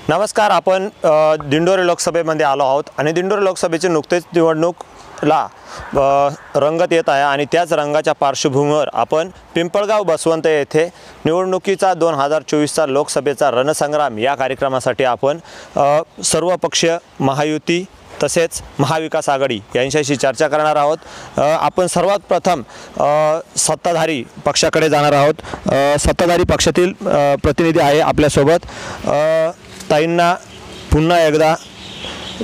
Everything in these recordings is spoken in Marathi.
नमस्कार. आपण दिंडोरी लोकसभेमध्ये आलो आहोत आणि दिंडोरी लोकसभेची नुकतेच निवडणूकला रंगत येत आहे आणि त्याच रंगाच्या पार्श्वभूमीवर आपण पिंपळगाव बसवंत येथे निवडणुकीचा 2024चा लोकसभेचा रणसंग्राम या कार्यक्रमासाठी आपण सर्वपक्षीय महायुती तसेच महाविकास आघाडी यांच्याशी चर्चा करणार आहोत. आपण सर्वात प्रथम सत्ताधारी पक्षाकडे जाणार आहोत. सत्ताधारी पक्षातील प्रतिनिधी आहे आपल्यासोबत. ताईंना पुन्हा एकदा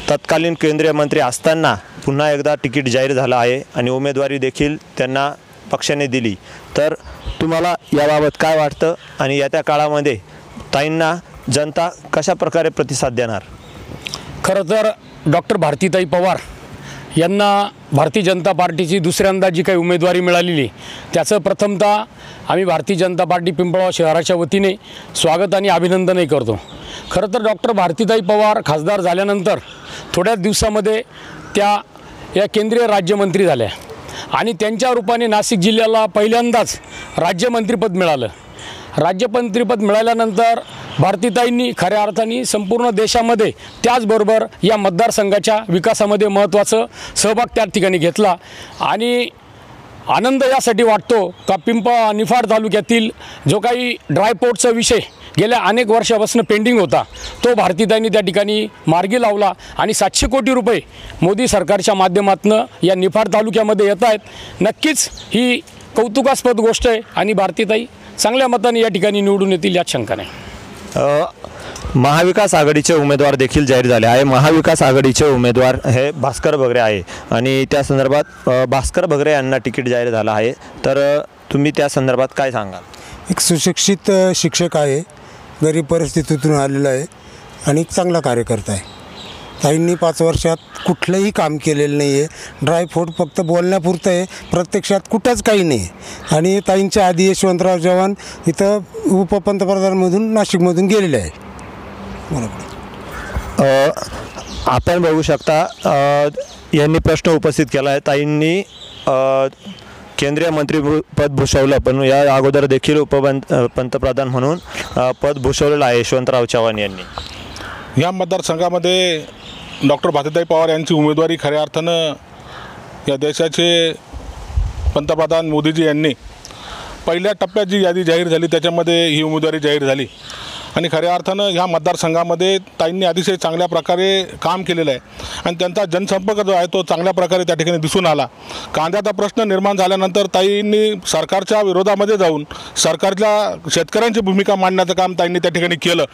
तत्कालीन केंद्रीय मंत्री असताना पुन्हा एकदा तिकीट जाहीर झालं आहे आणि उमेदवारी देखील त्यांना पक्षाने दिली. तर तुम्हाला याबाबत काय वाटतं आणि येत्या काळामध्ये ताईंना जनता कशा प्रकारे प्रतिसाद देणार? खरं तर डॉक्टर भारतीताई पवार यांना भारतीय जनता पार्टीची दुसऱ्यांदा जी काही उमेदवारी मिळालेली त्याचं प्रथमतः आम्ही भारतीय जनता पार्टी पिंपळगाव शहराच्या वतीने स्वागत आणि अभिनंदनही करतो. खरं तर डॉक्टर भारतीताई पवार खासदार झाल्यानंतर थोड्याच दिवसामध्ये त्या या केंद्रीय राज्यमंत्री झाल्या आणि त्यांच्या रूपाने नाशिक जिल्ह्याला पहिल्यांदाच राज्यमंत्रीपद मिळालं. राज्यमंत्रीपद मिळाल्यानंतर भारतीताईंनी खऱ्या अर्थाने संपूर्ण देशामध्ये त्याचबरोबर या मतदारसंघाच्या विकासामध्ये महत्त्वाचं सहभाग त्या ठिकाणी घेतला आणि आनंद यासाठी वाटतो का निफाड तालुक्यातील जो काही ड्रायपोर्टचा विषय गेल्या अनेक वर्षापासून पेंडिंग होता तो भारतीताईंनी त्या ठिकाणी मार्गी लावला आणि 700 कोटी रुपये मोदी सरकारच्या माध्यमातून या निफाड तालुक्यामध्ये येत आहेत. नक्कीच ही कौतुकास्पद गोष्ट आहे आणि भारतीताई चांगल्या मताने या ठिकाणी निवडून येतील यात शंका नाही. महाविकास आघाडीचे उमेदवार देखील जाहीर झाले आहे. महाविकास आघाडीचे उमेदवार हे भास्कर बगरे आहे आणि त्या संदर्भात भास्कर बगरे यांना तिकीट जाहीर झालं आहे. तर तुम्ही त्या संदर्भात काय सांगाल? एक सुशिक्षित शिक्षक आहे, गरीब परिस्थितीतून आलेला आहे आणि चांगला कार्यकर्ता आहे. ताईंनी 5 वर्षात कुठलंही काम केलेलं नाही आहे. ड्रायफ्रूट फक्त बोलण्यापुरतं आहे, प्रत्यक्षात कुठंच काही नाही. आणि ताईंच्या आधी यशवंतराव चव्हाण इथं उपपंतप्रधानमधून नाशिकमधून गेलेले आहे. बरोबर. आपण बघू शकता यांनी प्रश्न उपस्थित केला आहे. ताईंनी केंद्रीय मंत्रीपद भूषवलं पण या अगोदर देखील पंतप्रधान म्हणून पद भूषवलेलं आहे यशवंतराव चव्हाण यांनी. या मतदारसंघामध्ये डॉक्टर भारतीताई पवार यांची उमेदवारी खऱ्या अर्थानं या देशाचे पंतप्रधान मोदीजी यांनी पहिल्या टप्प्यात जी यादी जाहीर झाली त्याच्यामध्ये ही उमेदवारी जाहीर झाली आणि खऱ्या अर्थानं ह्या मतदारसंघामध्ये ताईंनी अतिशय चांगल्या प्रकारे काम केलेलं आहे आणि त्यांचा जनसंपर्क जो आहे तो चांगल्या प्रकारे त्या ठिकाणी दिसून आला. कांद्याचा प्रश्न निर्माण झाल्यानंतर ताईंनी सरकारच्या विरोधामध्ये जाऊन सरकारच्या शेतकऱ्यांची भूमिका मांडण्याचं काम ताईंनी त्या ठिकाणी केलं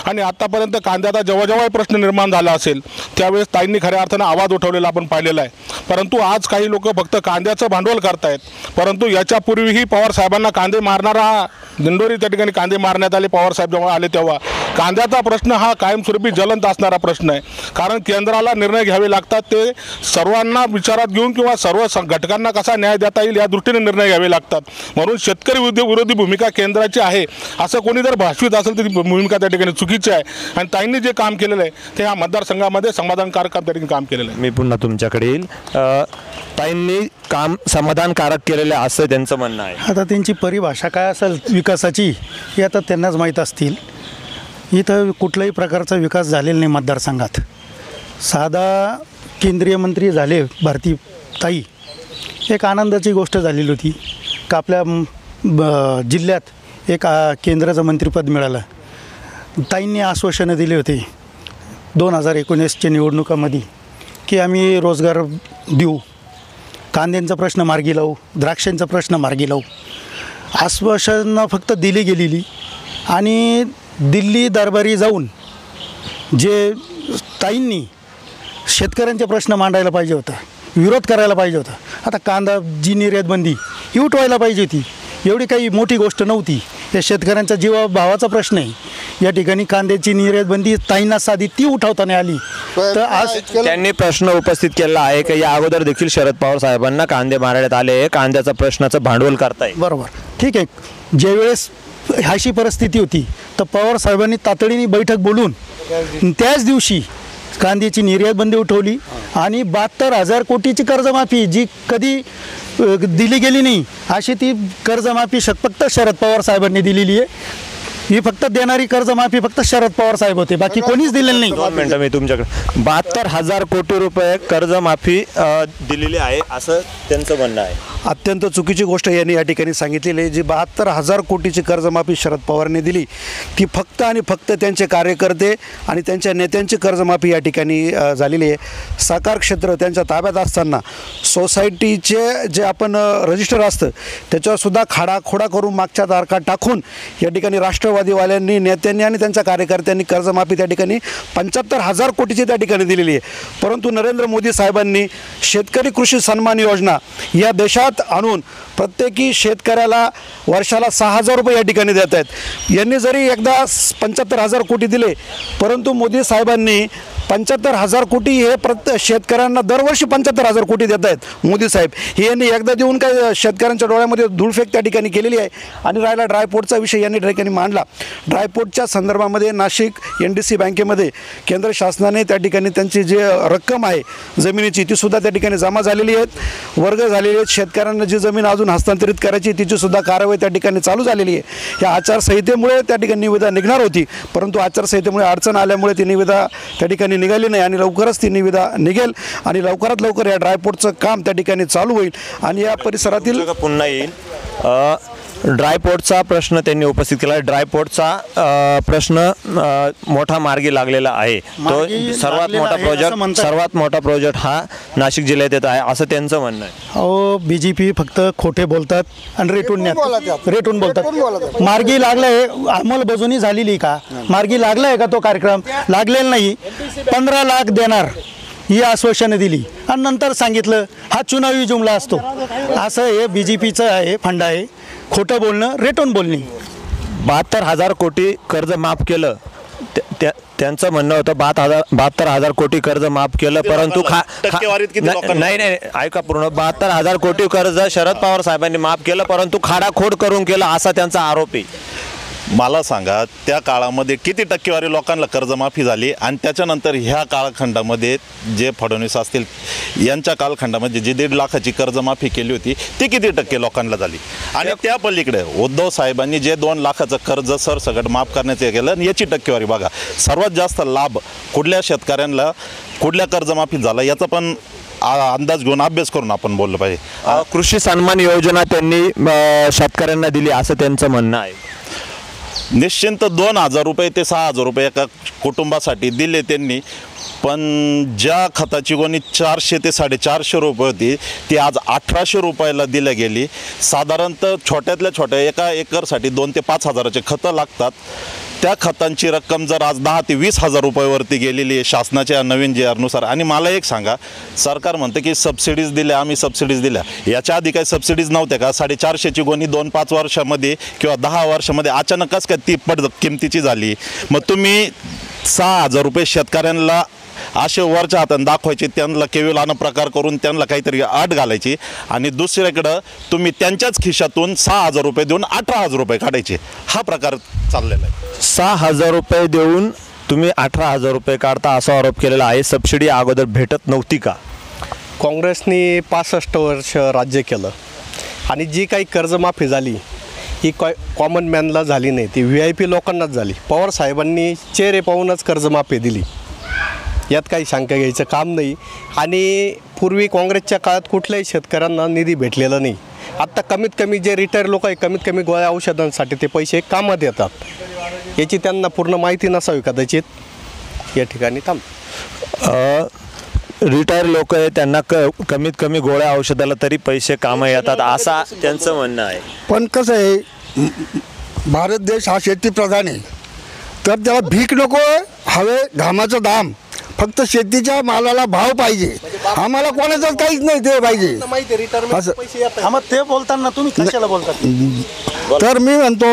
आणि आत्तापर्यंत कांद्याचा जेव्हा प्रश्न निर्माण झाला असेल त्यावेळेस ताईंनी खऱ्या अर्थानं आवाज उठवलेला आपण पाहिलेला आहे. परंतु आज काही लोक फक्त कांद्याचं भांडवल करतायत, परंतु याच्यापूर्वीही पवार साहेबांना कांदे मारणारा दिंडोरी त्या ठिकाणी कांदे मारण्यात आले. पवारसाहेब जेव्हा आले तेव्हा कांद्याचा प्रश्न हा कायमस्वरूपी ज्वलंत असणारा प्रश्न आहे. कारण केंद्राला निर्णय घ्यावे लागतात, ते सर्वांना विचारात घेऊन किंवा सर्व घटकांना कसा न्याय देता येईल या दृष्टीने निर्णय घ्यावे लागतात. म्हणून शेतकरी विरोधी भूमिका केंद्राची आहे असं कोणी जर भाषवित असेल तर ती भूमिका त्या ठिकाणी चुकीची आहे आणि ताईंनी जे काम केलेलं आहे ते ह्या मतदारसंघामध्ये समाधानकारक त्या ठिकाणी काम केलेलं आहे. मी पुन्हा तुमच्याकडे येईल. ताईंनी काम समाधानकारक केलेलं आहे असं त्यांचं म्हणणं आहे. आता त्यांची परिभाषा काय असेल विकासाची हे आता त्यांनाच माहीत असतील. इथं कुठल्याही प्रकारचा विकास झालेला नाही मतदारसंघात. साधा केंद्रीय मंत्री झाले भारतीताई, एक आनंदाची गोष्ट झालेली होती का आपल्या जिल्ह्यात एक केंद्राचं मंत्रिपद मिळालं. ताईंनी आश्वासनं दिले होते 2019च्या निवडणुकामध्ये की आम्ही रोजगार देऊ, कांद्यांचा प्रश्न मार्गी लावू, द्राक्षांचा प्रश्न मार्गी लावू. आश्वासनं फक्त दिली गेलेली आणि दिल्ली दरबारी जाऊन जे ताईंनी शेतकऱ्यांचे प्रश्न मांडायला पाहिजे होता, विरोध करायला पाहिजे होता. आता कांदा जी निर्यात बंदी ही उठवायला पाहिजे होती, एवढी काही मोठी गोष्ट नव्हती. या शेतकऱ्यांचा जीवाभावाचा प्रश्न आहे. या ठिकाणी कांद्याची निर्यात बंदी ताईंना साधी ती उठवताना आली. तर आज त्यांनी प्रश्न उपस्थित केला आहे की या अगोदर देखील शरद पवार साहेबांना कांदे मारण्यात आले, कांद्याचा प्रश्नाचं भांडवल करताय. बरोबर, ठीक आहे. ज्यावेळेस अशी परिस्थिती होती तर पवार साहेबांनी तातडीने बैठक बोलून त्याच दिवशी कांद्याची निर्यात बंदी उठवली आणि 72,000 कोटीची कर्जमाफी जी कधी दिली गेली नाही अशी ती कर्जमाफी फक्त शरद पवार साहेबांनी दिलेली आहे. ही फक्त देणारी कर्जमाफी फक्त शरद पवार साहेब होते, बाकी कोणीच दिलेलं नाही. 2 मिनटं मी तुमच्याकडे 72,000 कोटी रुपये कर्जमाफी दिलेली आहे असं त्यांचं म्हणणं आहे. अत्यंत चुकीची गोष्ट यांनी या ठिकाणी सांगितलेली आहे. जी 72,000 कोटीची कर्जमाफी शरद पवारांनी दिली ती फक्त आणि फक्त त्यांचे कार्यकर्ते आणि त्यांच्या नेत्यांची कर्जमाफी या ठिकाणी झालेली आहे. सहकार क्षेत्र त्यांच्या ताब्यात असताना सोसायटीचे जे आपण रजिस्टर असतं त्याच्यावरसुद्धा खाडाखोडा करून मागच्या तारखा टाकून या ठिकाणी राष्ट्रवादीवाल्यांनी नेत्यांनी आणि त्यांच्या कार्यकर्त्यांनी कर्जमाफी त्या ठिकाणी 75,000 कोटीची त्या ठिकाणी दिलेली आहे. परंतु नरेंद्र मोदी साहेबांनी शेतकरी कृषी सन्मान योजना या देशात आणून प्रत्येकी शेतकऱ्याला वर्षाला 6,000 रुपये या ठिकाणी देत आहेत. यांनी जरी एकदा 75,000 कोटी दिले, परंतु मोदी साहेबांनी 75,000 कोटी हे शेतकऱ्यांना दरवर्षी 75,000 कोटी देत आहेत मोदी साहेब. हे यांनी एकदा देऊन काय शेतकऱ्यांच्या डोळ्यामध्ये धूळफेक त्या ठिकाणी केलेली आहे. आणि राहिला ड्रायपोर्टचा विषय यांनी त्या ठिकाणी मांडला. ड्रायपोर्टच्या संदर्भामध्ये नाशिक NDC बँकेमध्ये केंद्र शासनाने त्या ठिकाणी त्यांची जे रक्कम आहे जमिनीची तीसुद्धा त्या ठिकाणी जमा झालेली आहेत, वर्ग झालेले आहेत. शेतकऱ्यांना जी जमीन अजून हस्तांतरित करायची तिचीसुद्धा कारवाई त्या ठिकाणी चालू झालेली आहे. या आचारसंहितेमुळे त्या ठिकाणी निविदा निघणार होती, परंतु आचारसंहितेमुळे अडचण आल्यामुळे ती निविदा त्या ठिकाणी निघाली नाही आणि लवकरच ती निविदा निघेल आणि लवकरात लवकर या ड्रायपोर्टचं काम त्या ठिकाणी चालू होईल. आणि या परिसरातील पुन्हा येईल ड्रायपोर्टचा प्रश्न त्यांनी उपस्थित केला. ड्रायपोर्टचा प्रश्न मोठा मार्गी लागलेला आहे. तो सर्वात मोठा प्रोजेक्ट हा नाशिक जिल्ह्यात येत आहे असं त्यांचं म्हणणं आहे. अहो BJP फक्त खोटे बोलतात आणि रेटून बोलतात. मार्गी लागलाय, अंमलबजावणी झालेली का? मार्गी लागलाय का तो कार्यक्रम? लागलेला नाही. 15 लाख देणार ही आश्वासनं दिली आणि नंतर सांगितलं हा चुनावी जुमला असतो. असं हे BJPचं आहे, फंड आहे. खोटं बोलणं, रेटून बोलणे. 72,000 कोटी कर्ज माफ केलं. त्यांचं म्हणणं होतं 72,000 कोटी कर्ज माफ केलं, परंतु नाही ऐका पूर्ण. 72,000 कोटी कर्ज शरद पवार साहेबांनी माफ केलं, परंतु खाडाखोड करून केलं असा त्यांचा आरोप आहे. मला सांगा त्या काळामध्ये किती टक्केवारी लोकांना कर्जमाफी झाली आणि त्याच्यानंतर ह्या कालखंडामध्ये जे फडणवीस असतील यांच्या कालखंडामध्ये जी 1.5 लाखाची कर्जमाफी केली होती ती किती टक्के लोकांना झाली? आणि त्या पलीकडे उद्धव साहेबांनी जे 2 लाखाचं कर्ज सरसकट माफ करण्याचे केलं याची टक्केवारी बघा. सर्वात जास्त लाभ कुठल्या शेतकऱ्यांना कुठल्या कर्जमाफी झाला याचा पण अंदाज घेऊन अभ्यास करून आपण बोललं पाहिजे. कृषी सन्मान योजना त्यांनी शेतकऱ्यांना दिली असं त्यांचं म्हणणं आहे. निश्चिंत 2,000 रुपये ते 6,000 रुपये एका कुटुंबासाठी दिले त्यांनी, पण ज्या खताची गोणी 400 ते 450 रुपये होती ती आज 1,800 रुपयाला दिल्या गेली. साधारणतः छोट्यातल्या छोट्या एका एकरसाठी 2 ते 5 हजाराचे खतं लागतात. त्या खतांची रक्कम जर आज 10 ते 20,000 रुपयावरती गेलेली आहे शासनाच्या नवीन JR आणि मला एक सांगा, सरकार म्हणतं की सबसिडीज दिल्या, आम्ही सबसिडीज दिल्या. याच्या आधी काही सबसिडीज नव्हत्या का? 450ची गोणी 2-5 वर्षामध्ये किंवा 10 वर्षामध्ये अचानकच काय ती किमतीची झाली? मग तुम्ही 6,000 रुपये शेतकऱ्यांना असे वरच्या हाताने दाखवायचे, त्यांना केविलानं प्रकार करून त्यांना काहीतरी अट घालायची आणि दुसऱ्याकडं तुम्ही त्यांच्याच खिशातून 6,000 रुपये देऊन 18,000 रुपये काढायचे. हा प्रकार चाललेला आहे. 6,000 रुपये देऊन तुम्ही 18,000 रुपये काढता असा आरोप केलेला आहे. सबसिडी अगोदर भेटत नव्हती का? काँग्रेसने 65 वर्ष राज्य केलं आणि जी काही कर्जमाफी झाली ही कॉमन मॅनला झाली नाही, ती VIP लोकांनाच झाली. पवार साहेबांनी चेहरे पाहूनच कर्जमाफी दिली, यात काही शंका घ्यायचं काम नाही. आणि पूर्वी काँग्रेसच्या काळात कुठल्याही शेतकऱ्यांना निधी भेटलेला नाही. आत्ता कमीत कमी जे रिटायर लोक आहे कमीत कमी गोळ्या औषधांसाठी ते पैसे कामात येतात, याची त्यांना पूर्ण माहिती नसावी कदाचित या ठिकाणी रिटायर लोक आहे त्यांना कमीत कमी गोळ्या औषधाला तरी पैसे कामं येतात असा त्यांचं म्हणणं आहे. पण कसं आहे, भारत देश हा शेतीप्रधान आहे, तर त्याला भीक नको हवे घामाचं दाम. फक्त शेतीच्या मालाला भाव पाहिजे. आम्हाला कोणाचं काहीच नाही ते पाहिजे असं. मग ते बोलताना तुम्ही कशाला बोलता? तर मी म्हणतो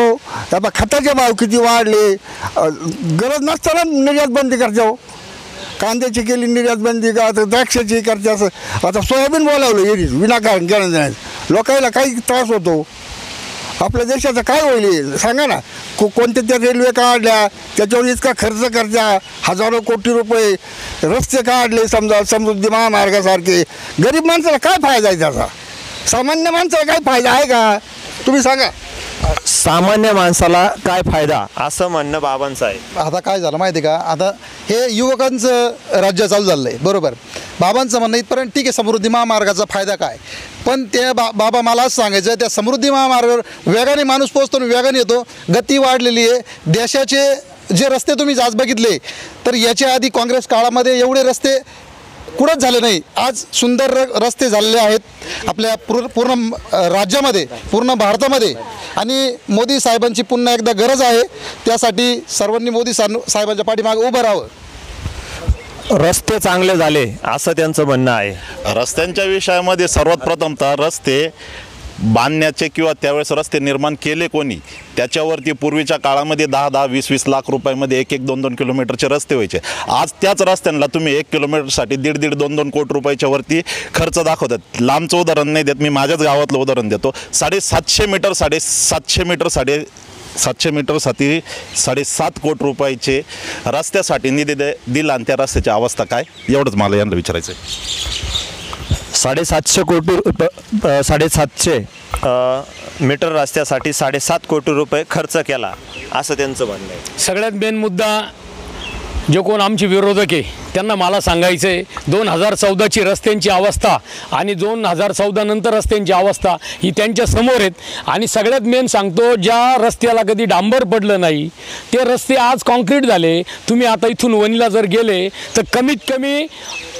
आता खताचे भाव किती वाढले, गरज नसताना निर्यात बंदी करते. कांद्याची केली निर्यात बंदी का, आता द्राक्षाची करते. असं आता सोयाबीन बोलावलं येईल विनाकारण घेणं देण्यात, लोकांना काही त्रास होतो. आपल्या देशाचं काय होईल सांगा ना. कोणत्या त्या रेल्वे काढल्या त्याच्यावर इतका खर्च करत्या, हजारो कोटी रुपये रस्ते काढले, समजा समृद्धी महामार्गासारखे. गरीब माणसाला काय फायदा आहे त्याचा? सामान्य माणसाला काय फायदा आहे का? तुम्ही सांगा. सामान्य माणसाला काय फायदा असं म्हणणं बाबांचं आहे. आता काय झालं माहिती आहे का, आता हे युवकांचं राज्य चालू झालं आहे, बरोबर. बाबांचं म्हणणं इथपर्यंत ठीक आहे, समृद्धी महामार्गाचा फायदा काय, पण ते बाबा मला असं सांगायचं आहे, त्या समृद्धी महामार्गावर वेगाने माणूस पोहोचतो आणि वेगाने येतो, गती वाढलेली आहे. देशाचे जे रस्ते तुम्ही आज बघितले तर याच्या आधी काँग्रेस काळामध्ये एवढे रस्ते कुठंच झाले नाही. आज सुंदर रस्ते झालेले आहेत आपल्या पूर्ण राज्यामध्ये, पूर्ण भारतामध्ये. आणि मोदी साहेबांची पुन्हा एकदा गरज आहे, त्यासाठी सर्वांनी मोदी साहेबांच्या पाठीमागे उभं राहावं. रस्ते चांगले झाले असं त्यांचं म्हणणं आहे. रस्त्यांच्या विषयामध्ये सर्वात प्रथमतः रस्ते बांधण्याचे किंवा त्यावेळेस रस्ते निर्माण केले कोणी, त्याच्यावरती पूर्वीच्या काळामध्ये 10-10, 20-20 लाख रुपयामध्ये 1-2 किलोमीटरचे रस्ते व्हायचे. आज त्याच रस्त्यांना तुम्ही 1 किलोमीटरसाठी 1.5 2 कोटी रुपयाच्या वरती खर्च दाखवतात. लांबचं उदाहरण नाही देत, मी माझ्याच गावातलं उदाहरण देतो. 750 मीटरसाठी 7.5 कोटी रुपयाचे रस्त्यासाठी निधी दिला आणि त्या रस्त्याची अवस्था काय, एवढंच मला यांना विचारायचं आहे. 750 मीटर रस्त्यासाठी 7.5 कोटी रुपये खर्च केला असं त्यांचं म्हणणं आहे. सगळ्यात मेन मुद्दा जे कोण आमचे विरोधक आहे त्यांना मला सांगायचं आहे, 2014ची रस्त्यांची अवस्था आणि 2014 नंतर रस्त्यांची अवस्था ही त्यांच्या समोर आहेत. आणि सगळ्यात मेन सांगतो, ज्या रस्त्याला कधी डांबर पडलं नाही ते रस्ते आज कॉन्क्रीट झाले. तुम्ही आता इथून वणीला जर गेले तर कमीत कमी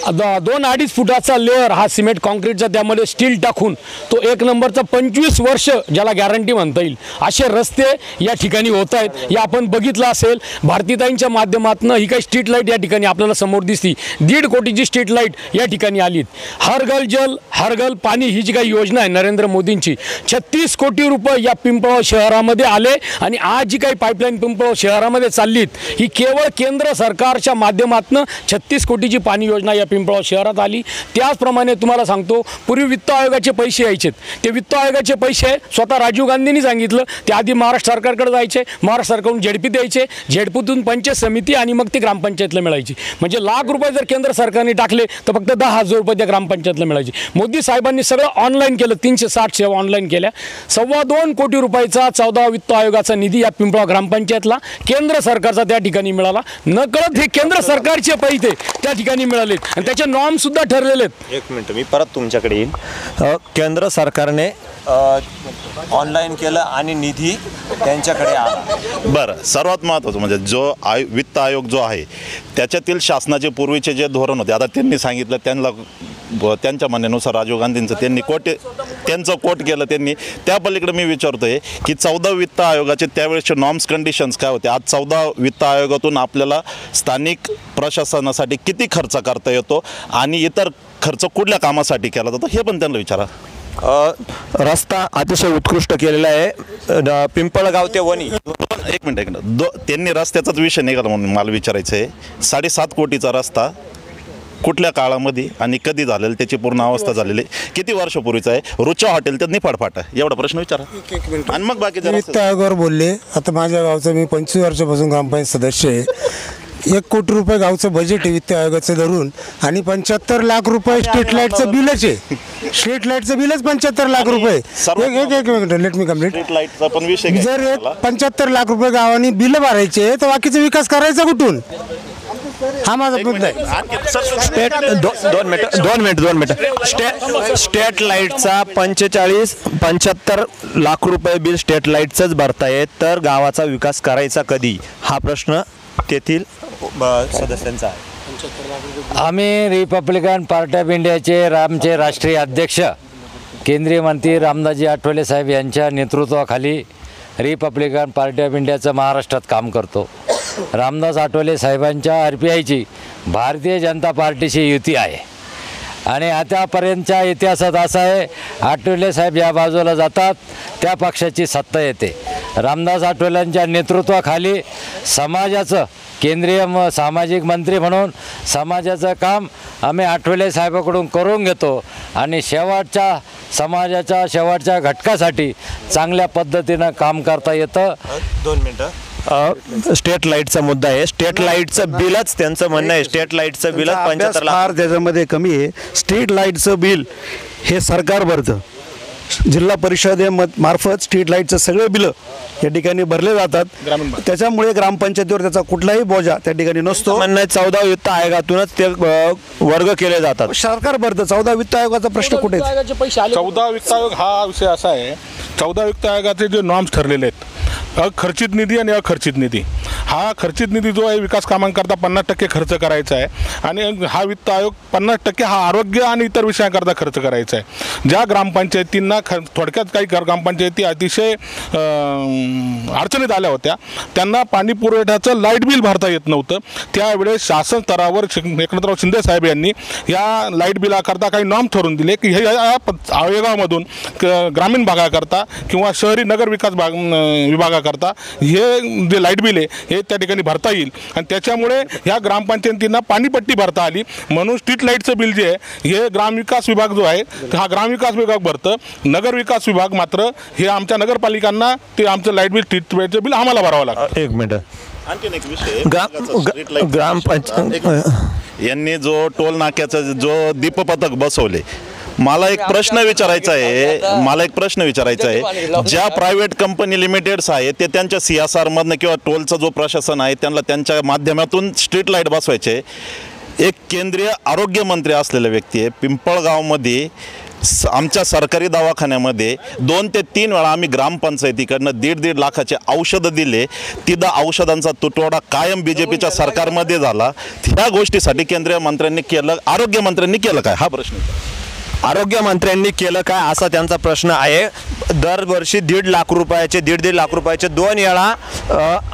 2-2.5 फुटाचा लेअर हा सिमेंट कॉन्क्रीटचा, त्यामध्ये स्टील टाकून तो 1 नंबरचा 25 वर्ष ज्याला गॅरंटी म्हणता येईल असे रस्ते या ठिकाणी होत आहेत. हे आपण बघितलं असेल. भारतीताईंच्या माध्यमातून ही काही स्ट्रीट लाईट या ठिकाणी आपल्याला समोर दिसती. 1.5 कोटीची स्ट्रीट लाईट या ठिकाणी आलीत. हर घर जल हर घर पाणी ही जी काही योजना आहे नरेंद्र मोदींची, 36 कोटी रुपये या पिंपळगाव शहरामध्ये आले. आणि आज जी काही पाईपलाईन पिंपळगाव शहरामध्ये चाललीत ही केवळ केंद्र सरकारच्या माध्यमातून 36 कोटीची पाणी योजना या पिंपळगाव शहरात आली. त्याचप्रमाणे तुम्हाला सांगतो, पूर्वी वित्त आयोगाचे पैसे यायचे, ते वित्त आयोगाचे पैसे स्वतः राजीव गांधींनी सांगितलं ते आधी महाराष्ट्र सरकारकडे जायचे, महाराष्ट्र सरकारकडून झेडपी द्यायचे, झेडपीतून पंचायत समिती आणि मग ते ग्रामपंचायतला मिळायची. म्हणजे लाख रुपये जर केंद्र सरकारने टाकले तर फक्त 10,000 रुपये त्या ग्रामपंचायतला मिळायचे. मोदी साहेबांनी सगळं ऑनलाईन केलं, 360 सेवा ऑनलाईन केल्या. 2.25 कोटी रुपयाचा 14 वित्त आयोगाचा निधी या पिंपळगाव ग्रामपंचायतला केंद्र सरकारचा त्या ठिकाणी मिळाला. नकळत हे केंद्र सरकारचे पैसे त्या ठिकाणी मिळालेत आणि त्याचे नॉर्म सुद्धा ठरलेले आहेत. 1 मिनिट, मी परत तुमच्याकडे येईन. केंद्र सरकारने ऑनलाईन केलं आणि निधी त्यांच्याकडे आला. बरं, सर्वात महत्त्वाचं म्हणजे जो वित्त आयोग जो आहे त्याच्यातील शासनाचे पूर्वीचे जे धोरण होते, आता त्यांनी सांगितलं त्यांच्या म्हणण्यानुसार राजीव गांधींचं त्यांचं कोट केलं त्यांनी. त्या पलीकडे मी विचारतोय की 14 वित्त आयोगाचे त्यावेळेसचे नॉर्म्स कंडिशन्स काय होते. आज 14 वित्त आयोगातून आपल्याला स्थानिक प्रशासनासाठी किती खर्च करता येतो आणि इतर खर्च कुठल्या कामासाठी केला जातो हे पण त्यांना विचारा. रस्ता अतिशय उत्कृष्ट केलेला आहे पिंपळगाव ते वणी. एक मिनिट त्यांनी रस्त्याचाच विषय निघाला म्हणून मला विचारायचं आहे, 7.5 कोटीचा रस्ता कुठल्या काळामध्ये आणि कधी झालेलं, त्याची पूर्ण अवस्था झालेली, किती वर्षापूर्वीचा आहे, रुचा हॉटेल तर निफाड फाटा, एवढा प्रश्न विचारा. आणि मग बाकी वित्त आयोगावर बोलले. आता माझ्या गावचं मी 25 वर्षापासून ग्रामपंचायत सदस्य आहे. 1 कोटी रुपये गावचं बजेट आहे वित्त आयोगाचं धरून आणि 75 लाख रुपये स्ट्रीट लाईटचं बिलच आहे. स्ट्रीट लाईटचं बिलच 75 लाख रुपये. एक minute, let me complete. Street लाईटचा पण विषय जर 75 लाख रुपये गावांनी बिल भरायचे तर बाकीचा विकास करायचा कुठून, हा माझा मुद्दा आहे. 2 मिनिट. स्टेट लाईटचा 75 लाख रुपये बिल स्टेट लाईटचंच भरतायत, तर गावाचा विकास करायचा कधी हा प्रश्न तेथील सदस्यांचा आहे. आम्ही रिपब्लिकन पार्टी ऑफ इंडियाचे आमचे राष्ट्रीय अध्यक्ष केंद्रीय मंत्री रामदासजी आठवले साहेब यांच्या नेतृत्वाखाली रिपब्लिकन पार्टी ऑफ इंडियाचं महाराष्ट्रात काम करतो. रामदास आठवले साहेबांच्या RPIची भारतीय जनता पार्टीशी युती आहे आणि आतापर्यंतच्या इतिहासात असं आहे, आठवले साहेब या बाजूला जातात त्या पक्षाची सत्ता येते. रामदास आठवलेंच्या नेतृत्वाखाली समाजाचं केंद्रीय सामाजिक मंत्री म्हणून समाजाचं काम आम्ही आठवले साहेबाकडून करून घेतो आणि समाजाच्या शेवटच्या घटकासाठी चांगल्या पद्धतीनं काम करता येतं. 2 मिनिटं. स्टेट लाईटचा मुद्दा आहे. स्टेट लाईटचं बिलच त्यांचं म्हणणं आहे, स्टेट लाईटचं बिलच 75 लाख. त्याच्यामध्ये कमी आहे. स्ट्रीट लाईटचं बिल हे सरकार भरतं जिल्हा परिषदेमार्फत स्ट्रीट लाईटचं सगळे बिलं या ठिकाणी भरले जातात. त्याच्यामुळे ग्रामपंचायतीवर त्याचा कुठलाही बोजा त्या ठिकाणी नसतो. म्हणणं 14 वित्त आयोगातूनच ते वर्ग केले जातात. सरकार भरतं. 14 वित्त आयोगाचा प्रश्न कुठे? 14 वित्त आयोग हा विषय असा आहे, 14 वित्त आयोगाचे जे नॉर्म्स ठरलेले आहेत, खर्चित निधी आणि अखर्चित निधी. हा खर्चित निधी जो आहे विकास कामांकरता 50% खर्च करायचा आहे आणि हा वित्त आयोग 50% हा आरोग्य आणि इतर विषयांकरता खर्च करायचा आहे. ज्या ग्रामपंचायतींना थोडक्यात काही ग्रामपंचायती अतिशय अडचणीत आल्या होत्या, त्यांना पाणी पुरवठ्याचं लाईट बिल भरता येत नव्हतं, त्यावेळेस शासन स्तरावर एकनाथराव शिंदे साहेब यांनी या लाईट बिलाकरता काही नॉर्म ठरवून दिले की हे आयोगामधून ग्रामीण भागाकरता किंवा शहरी नगर विकास विभागाकरता हे जे लाईट बिल आहे हे त्या ठिकाणी भरता येईल आणि त्याच्यामुळे ह्या ग्रामपंचायतींना पाणीपट्टी भरता आली. म्हणून स्ट्रीट लाईटचं बिल जे आहे हे ग्रामविकास विभाग जो आहे हा ग्रामविकास विभाग भरतं. नगर विकास विभाग मात्र हे आमच्या नगरपालिकांना ते आमचं लाईट बिल स्ट्रीट लाईटचं बिल आम्हाला भरावं लागतं. एक मिनिट. आणखीन एक विषय, ग्रामपंचायत यांनी जो टोल नाक्याचं जो दीपपथक बसवले, मला एक प्रश्न विचारायचा आहे, ज्या प्रायव्हेट कंपनी लिमिटेड्स आहेत ते त्यांच्या CSR मधनं किंवा टोलचा जो प्रशासन आहे त्यांना त्यांच्या माध्यमातून स्ट्रीट लाईट बसवायचे. एक केंद्रीय आरोग्य मंत्री असलेला व्यक्ती आहे. पिंपळगावमध्ये आमच्या सरकारी दवाखान्यामध्ये 2 ते 3 वेळा आम्ही ग्रामपंचायतीकडनं 1.5 लाखाचे औषधं दिले. तिथं औषधांचा तुटवडा कायम BJPच्या सरकारमध्ये झाला. ह्या गोष्टीसाठी केंद्रीय मंत्र्यांनी केलं, आरोग्यमंत्र्यांनी केलं काय, हा प्रश्न. आरोग्य मंत्र्यांनी केलं काय असा त्यांचा प्रश्न आहे. दरवर्षी 1.5 लाख रुपयाचे 1.5 लाख रुपयाचे 2 वेळा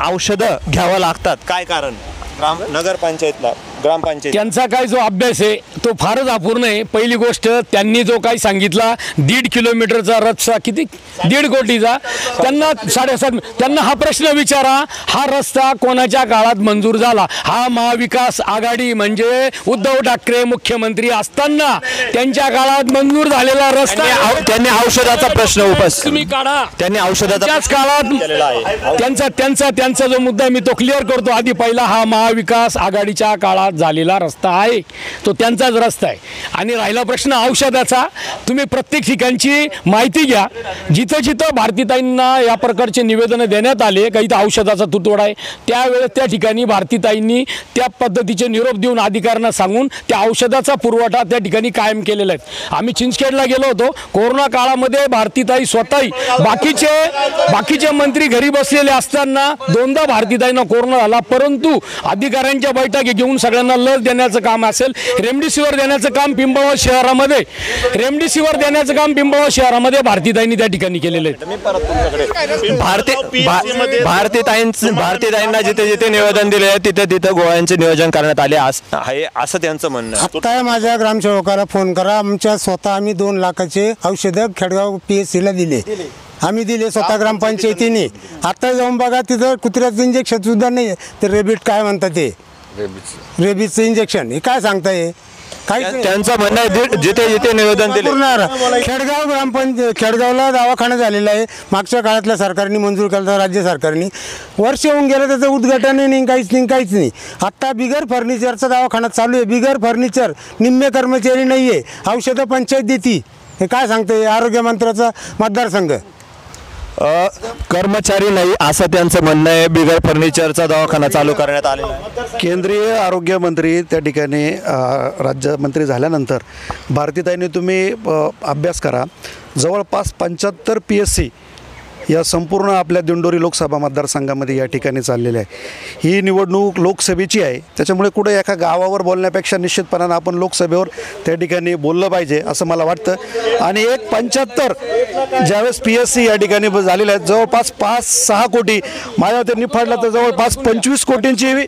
औषधं घ्यावं लागतात. काय कारण? नगरपंचायतला ग्रामपंचायत त्यांचा काय जो अभ्यास आहे तो फारच अपूर्ण आहे. पहिली गोष्ट, त्यांनी जो काही सांगितला 1.5 किलोमीटरचा रस्ता, किती 1.5 कोटीचा, त्यांना 7.5, त्यांना हा प्रश्न विचारा, हा रस्ता कोणाच्या काळात मंजूर झाला? हा महाविकास आघाडी म्हणजे उद्धव ठाकरे मुख्यमंत्री असताना त्यांच्या काळात मंजूर झालेला रस्ता. त्यांनी औषधाचा प्रश्न उपस्थित तुम्ही काढा, त्यांनी औषधाच्याच काळात त्यांचा जो मुद्दा मी तो क्लिअर करतो. आधी पहिला, हा महाविकास आघाडीच्या काळात झालेला रस्ता आहे, तो त्यांचाच रस्ता आहे. आणि राहिला प्रश्न औषधाचा, तुम्ही प्रत्येक ठिकाणची माहिती घ्या. जिथं जिथं भारतीताईंना या प्रकारचे निवेदनं देण्यात आले काही तर औषधाचा तुटवडा आहे, त्यावेळेस त्या ठिकाणी भारतीताईंनी त्या पद्धतीचे निरोप देऊन अधिकाऱ्यांना सांगून त्या औषधाचा पुरवठा त्या ठिकाणी कायम केलेला आहे. आम्ही चिंचखेडला गेलो होतो, कोरोना काळामध्ये भारतीताई स्वतःही बाकीचे मंत्री घरी बसलेले असताना 2दा भारतीताईंना कोरोना झाला, परंतु अधिकाऱ्यांच्या बैठकी घेऊन सगळ्यांना लस देण्याचं काम असेल, रेमडेसिवीर देण्याचं काम पिंपळगाव शहरामध्ये भारतीताईंनी त्या ठिकाणी केलेलं आहे. भारतीताईंना जिथे जिथे निवेदन दिले तिथे तिथे गोळ्यांचे नियोजन करण्यात आले आहे असं त्यांचं म्हणणं आहे. आता माझ्या ग्रामसेवकाला फोन करा, आम्ही 2 लाखाचे औषधं खेडगाव PSCला दिले. आम्ही दिले स्वतः ग्रामपंचायतीने. आता जाऊन बघा, तिथं कुत्र्याचं इंजेक्शन सुद्धा नाही. ते रेबीट काय म्हणतात, ते रेबीजचं इंजेक्शन, हे काय सांगताय? त्यांचं म्हणणं आहे जिथे जिथे निवेदन दिले. खेडगावला दवाखाना झालेला आहे, मागच्या काळातल्या सरकारने मंजूर केला, राज्य सरकारने. वर्ष होऊन गेलं, त्याचं उद्घाटन नाही, काहीच नाही. आत्ता बिगर फर्निचरचा दवाखाना चालू आहे, बिगर फर्निचर, निम्मे कर्मचारी नाही आहे, औषधं पंचायत देती. हे काय सांगते आरोग्य मंत्र्याचा मतदारसंघ? कर्मचारी नाही असं त्यांचं म्हणणं आहे. बिगर फर्निचरचा दवाखाना चालू करण्यात आलेला आहे. केंद्रीय आरोग्य मंत्री त्या ठिकाणी राज्यमंत्री झाल्यानंतर भारतीताईंनी तुम्ही अभ्यास करा, जवळपास 75 PSC या संपूर्ण आपल्या दिंडोरी लोकसभा मतदारसंघामध्ये या ठिकाणी चाललेली आहे. ही निवडणूक लोकसभेची आहे, त्याच्यामुळे कुठे एका गावावर बोलण्यापेक्षा निश्चितपणानं आपण लोकसभेवर त्या ठिकाणी बोललं पाहिजे असं मला वाटतं. आणि 75 ज्यावेळेस PSC या ठिकाणी झालेले आहेत, जवळपास 5-6 कोटी, माझ्या त्यांनी फाडला तर जवळपास 25 कोटींची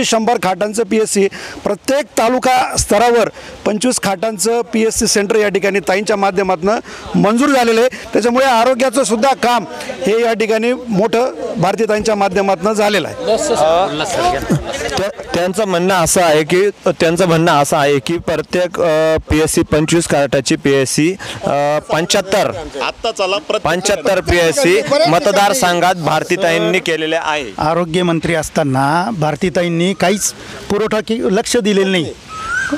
100 खाटांचं PSC, प्रत्येक तालुका स्तरावर 25 खाटांचं PSC सेंटर या ठिकाणी ताईंच्या माध्यमातून मंजूर झालेलं आहे. त्याच्यामुळे आरोग्याचं सुद्धा काम हे या ठिकाणी मोठं भारतीताईंच्या माध्यमातून झालेलं आहे. त्यांचं म्हणणं असं आहे की प्रत्येक PSC 25 कार्टाची PSC 75 PSC मतदारसंघात भारतीताईंनी केलेले आहे. आरोग्यमंत्री असताना भारतीताईंनी काहीच पुरवठा लक्ष दिलेलं नाही,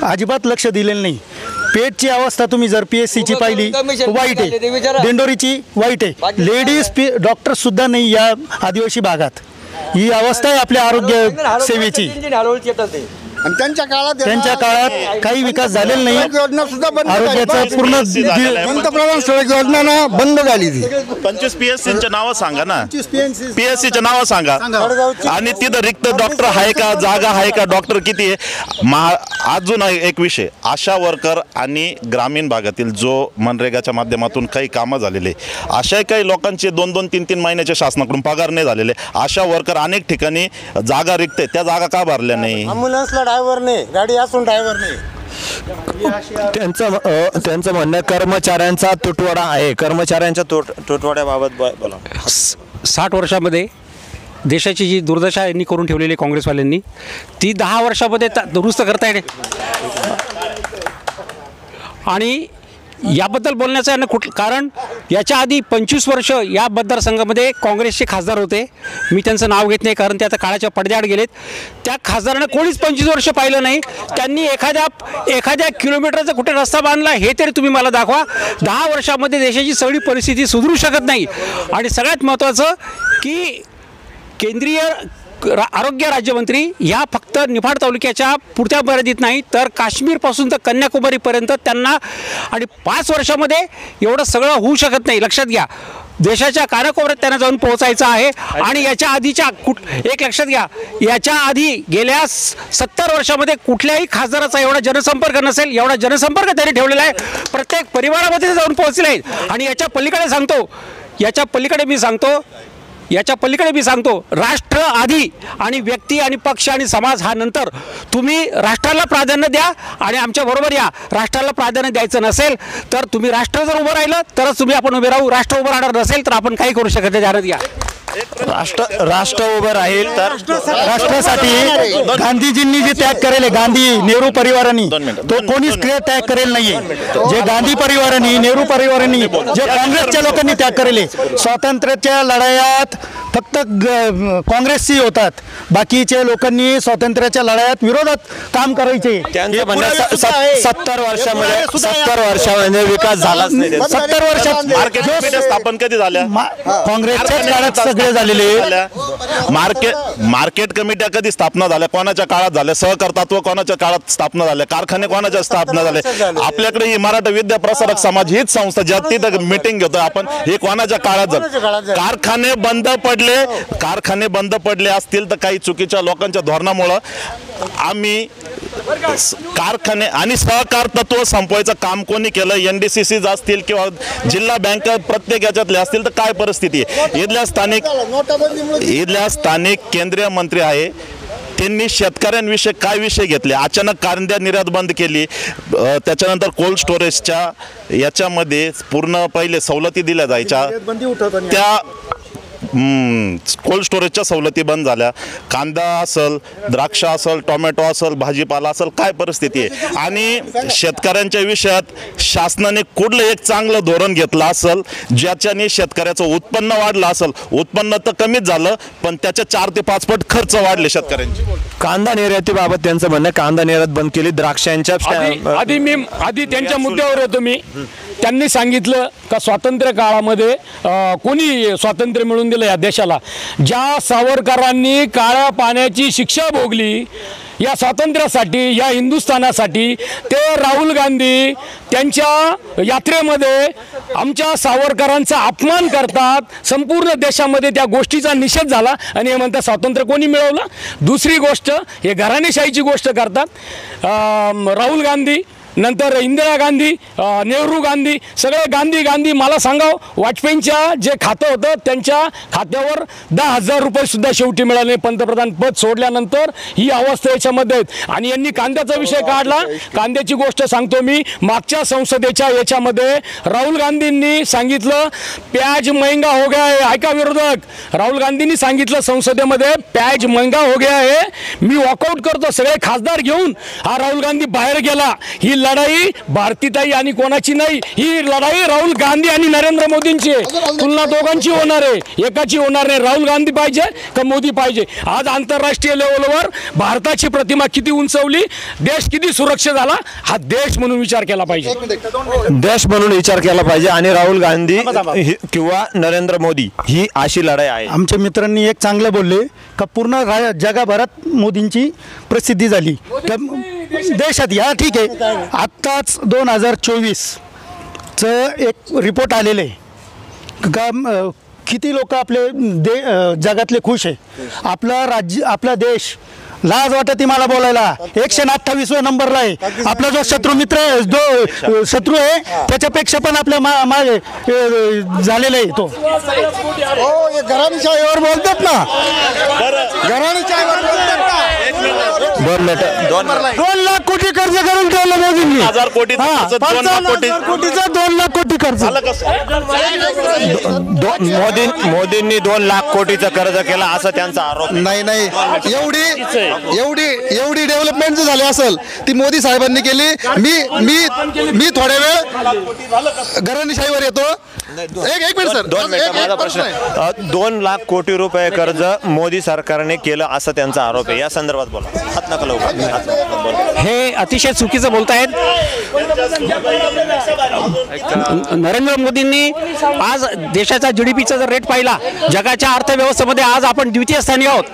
अजिबात लक्ष दिलेलं नाही. पेटची अवस्था तुम्ही जर PSCची पाहिली वाईट आहे, दिंडोरीची वाईट आहे. लेडीज डॉक्टरसुद्धा नाही या आदिवासी भागात. ही अवस्था आहे आपल्या आरोग्य सेवेची. आणि त्यांच्या काळात काही विकास झालेला नाही. योजना सुद्धा बंद आरोग्याचं पूर्ण पंतप्रधान सडक योजना ना बंद झाली ती. 25 PSCचे नावं सांगा ना, PSCचे नावं सांगा. आणि तिथं रिक्त डॉक्टर आहे का, जागा आहे का, डॉक्टर किती आहे. अजून एक विषय, आशा वर्कर आणि ग्रामीण भागातील जो मनरेगाच्या माध्यमातून काही कामं झालेले, अशा काही लोकांचे 2-2, 3-3 महिन्याच्या शासनाकडून पगार नाही झालेले. आशा वर्कर अनेक ठिकाणी जागा रिक्त, त्या जागा का भरल्या नाही. ॲम्ब्युलन्सला ड्रायव्हर नाही, गाडी असून ड्रायव्हर नाही. त्यांचं म्हणणं कर्मचाऱ्यांचा तुटवडा आहे. कर्मचाऱ्यांच्या तुटवड्याबाबत बोला. 60 वर्षामध्ये देशाची जी दुर्दशा यांनी करून ठेवलेली काँग्रेसवाल्यांनी, ती 10 वर्षामध्ये दुरुस्त करता येते. आणि याबद्दल बोलण्याचं आहे कारण याच्या आधी 25 वर्ष या मतदारसंघामध्ये काँग्रेसचे खासदार होते. मी त्यांचं नाव घेत नाही कारण ते आता काळाच्या पडद्याआड गेलेत. त्या खासदारांना कोणीच 25 वर्ष पाहिलं नाही. त्यांनी एखाद्या किलोमीटरचा कुठे रस्ता बांधला हे तरी तुम्ही मला दाखवा. 10 वर्षामध्ये देशाची सगळी परिस्थिती सुधरू शकत नाही. आणि सगळ्यात महत्त्वाचं की केंद्रीय आरोग्य राज्यमंत्री ह्या फक्त निफाड तालुक्याच्या पुरत्या मर्यादित नाही तर काश्मीरपासून तर कन्याकुमारीपर्यंत त्यांना, आणि 5 वर्षामध्ये एवढं सगळं होऊ शकत नाही. लक्षात घ्या, देशाच्या कानाकोपऱ्यात त्यांना जाऊन पोहोचायचं आहे. आणि याच्या आधीच्या एक लक्षात घ्या, याच्या आधी गेल्या 70 वर्षामध्ये कुठल्याही खासदाराचा एवढा जनसंपर्क नसेल, एवढा जनसंपर्क त्यांनी ठेवलेला आहे. प्रत्येक परिवारामध्ये जाऊन पोहोचले आहेत. आणि याच्या पलीकडे मी सांगतो राष्ट्र आधी आणि व्यक्ती आणि पक्ष आणि समाज हा नंतर. तुम्ही राष्ट्राला प्राधान्य द्या आणि आमच्या बरोबर या. राष्ट्राला प्राधान्य द्यायचं नसेल तर तुम्ही राष्ट्र जर उभं राहिलं तरच तुम्ही आपण उभे राहू. राष्ट्र उभं राहणार नसेल तर आपण काही करू शकत नाही. ध्यानात घ्या, राष्ट्र उभं राहील तर राष्ट्रासाठी गांधीजींनी जे त्याग करेल, गांधी नेहरू परिवारांनी, तो कोणीच त्याग करेल नाहीये. जे गांधी परिवारांनी, नेहरू परिवारांनी, जे काँग्रेसच्या लोकांनी त्याग करेल. स्वातंत्र्याच्या लढायात फक्त काँग्रेसची होतात, बाकीच्या लोकांनी स्वातंत्र्याच्या लढायात विरोधात काम करायचे. त्यांचं म्हणणं 70 वर्षामध्ये विकास झालाच नाही. 70 वर्षात मार्केट स्थापन कधी झाल्या. काँग्रेसच्याच काळात सगळे झालेले. मार्केट कमिट्या कधी स्थापना झाल्या, कोणाच्या काळात झाल्या. सहकर्तृत्व कोणाच्या काळात स्थापना झाल्या. कारखाने कोणाच्या स्थापना झाले. आपल्याकडे ही मराठा विद्या प्रसारक समाज हीच संस्था ज्या तिथं मीटिंग घेतो आपण, हे कोणाच्या काळात झालं. कारखाने बंद पडले असतील तर काही चुकीच्या लोकांच्या धोरणामुळं आम्ही कारखाने आणि सहकार तत्व संपवायचं काम कोणी केलं. NDCC असतील किंवा जिल्हा बँक प्रत्येक याच्यातले असतील तर काय परिस्थिती आहे. इथल्या स्थानिक केंद्रीय मंत्री आहे, त्यांनी शेतकऱ्यांविषयी काय विषय घेतले. अचानक कांद्या निर्यात बंद केली, त्याच्यानंतर कोल्ड स्टोरेजच्या याच्यामध्ये पूर्ण पहिले सवलती दिल्या जायच्या, त्या कोल्ड स्टोरेजच्या सवलती बंद झाल्या. कांदा असेल, द्राक्ष असेल, टोमॅटो असेल, भाजीपाला असेल, काय परिस्थिती आहे. आणि शेतकऱ्यांच्या विषयात शासनाने कुठलं एक चांगलं धोरण घेतलं असेल ज्याच्याने शेतकऱ्याचं उत्पन्न वाढलं असेल. उत्पन्न तर कमीच झालं पण त्याच्या 4 ते 5 पट खर्च वाढले शेतकऱ्यांचे. कांदा निर्यातीबाबत त्यांचं म्हणणं, कांदा निर्यात बंद केली. द्राक्षांच्या आधी त्यांच्या मुद्द्यावर होतो मी. त्यांनी सांगितलं का स्वातंत्र्य काळामध्ये कोणी स्वातंत्र्य मिळवून दिलं या देशाला. ज्या सावरकरांनी काळ्या पाण्याची शिक्षा भोगली या स्वातंत्र्यासाठी, या हिंदुस्थानासाठी, ते राहुल गांधी त्यांच्या यात्रेमध्ये आमच्या सावरकरांचा अपमान करतात. संपूर्ण देशामध्ये त्या गोष्टीचा निषेध झाला आणि हे म्हणतात स्वातंत्र्य कोणी मिळवलं. दुसरी गोष्ट, हे घराणेशाहीची गोष्ट करतात. राहुल गांधी, नंतर इंदिरा गांधी, नेहरू गांधी, सगळे गांधी. मला सांगाव, वाजपेयींच्या जे खातं होतं त्यांच्या खात्यावर 10,000 रुपये सुद्धा शेवटी मिळाले. पंतप्रधान पद सोडल्यानंतर ही अवस्था याच्यामध्ये आहेत. आणि यांनी कांद्याचा विषय काढला. कांद्याची गोष्ट सांगतो मी. मागच्या संसदेच्या याच्यामध्ये राहुल गांधींनी सांगितलं प्याज महंगा हो गया है. ऐका विरोधक, राहुल गांधींनी सांगितलं संसदेमध्ये प्याज महंगा हो गया है, मी वॉकआउट करतो. सगळे खासदार घेऊन हा राहुल गांधी बाहेर गेला. ही लढाई भारतीताई आणि कोणाची नाही, ही लढाई राहुल गांधी आणि नरेंद्र मोदींची आहे. तुलना दोघांची होणार आहे, एकाची होणार नाही. राहुल गांधी पाहिजे का मोदी पाहिजे? आज आंतरराष्ट्रीय लेवलवर भारताची प्रतिमा किती उंचवली, देश किती सुरक्षित झाला, हा देश म्हणून विचार केला पाहिजे. देश म्हणून विचार केला पाहिजे. आणि राहुल गांधी किंवा नरेंद्र मोदी ही अशी लढाई आहे. आमच्या मित्रांनी एक चांगलं बोलले का पूर्ण जगाभरात मोदींची प्रसिद्धी झाली देशात. या ठीक आहे, आत्ताच 2024चं एक रिपोर्ट आलेलं आहे का किती लोक आपले जगातले खुश आहे. आपला राज्य, आपला देश, लाज वाटते मला बोलायला, 128व्या नंबरला आहे. आपला जो शत्रू मित्र आहे, जो शत्रू आहे त्याच्यापेक्षा पण आपल्या मागे झालेला आहे तो. घराणीशाहीवर बोलतात ना, घराणीशाहीवर बोलतात ना. 2 लाख कोटी कर्ज करून ठेवलं मोदींनी. 1,000 कोटी 2 कोटीचा 2 लाख कोटी कर्ज. मोदींनी 2 लाख कोटीचं कर्ज केलं असा त्यांचा आरोप. नाही एवढी डेव्हलपमेंट जर झाली असेल ती मोदी साहेबांनी केली. मी थोड्या वेळ घराणीशाहीवर येतो. एक मिनिट सर, 2 मिनिटं. माझा प्रश्न, 2 लाख कोटी रुपये कर्ज मोदी सरकारने केलं असं त्यांचा आरोप आहे. या संदर्भात बोला. हात नका लवकर. हे अतिशय चुकीचं बोलतायत. नरेंद्र मोदींनी आज देशाचा GDPचा जर रेट पाहिला, जगाच्या अर्थव्यवस्थेमध्ये आज आपण द्वितीय स्थानी आहोत.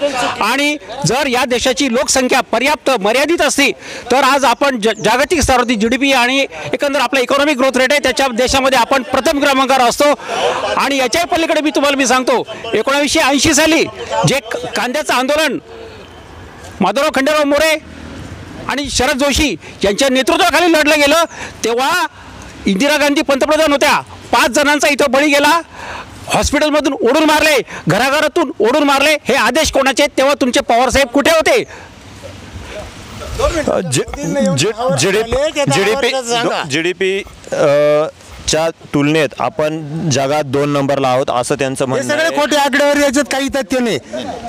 आणि जर या देशाची लोकसंख्या पर्याप्त मर्यादित असती तर आज आपण जागतिक स्तरावरती GDP आणि एकंदर आपला इकॉनॉमिक ग्रोथ रेट आहे त्याच्या देशामध्ये आपण प्रथम क्रमांकावर असतो. आणि याच्याही पलीकडे मी सांगतो, 1980 साली जे कांद्याचं आंदोलन माधवराव खंडेराव मोरे आणि शरद जोशी यांच्या नेतृत्वाखाली लढलं गेलं, तेव्हा इंदिरा गांधी पंतप्रधान होत्या. 5 जणांचा इथं बळी गेला. हॉस्पिटलमधून ओढून मारले, घराघरातून ओढून मारले. हे आदेश कोणाचे? तेव्हा तुमचे पवार साहेब कुठे होते? जीडीपी च्या तुलनेत आपण जगात 2 नंबरला आहोत असं त्यांचं म्हणणं आहे. सगळे खोटे आकडेवारी, याच्यात काही तथ्य नाही.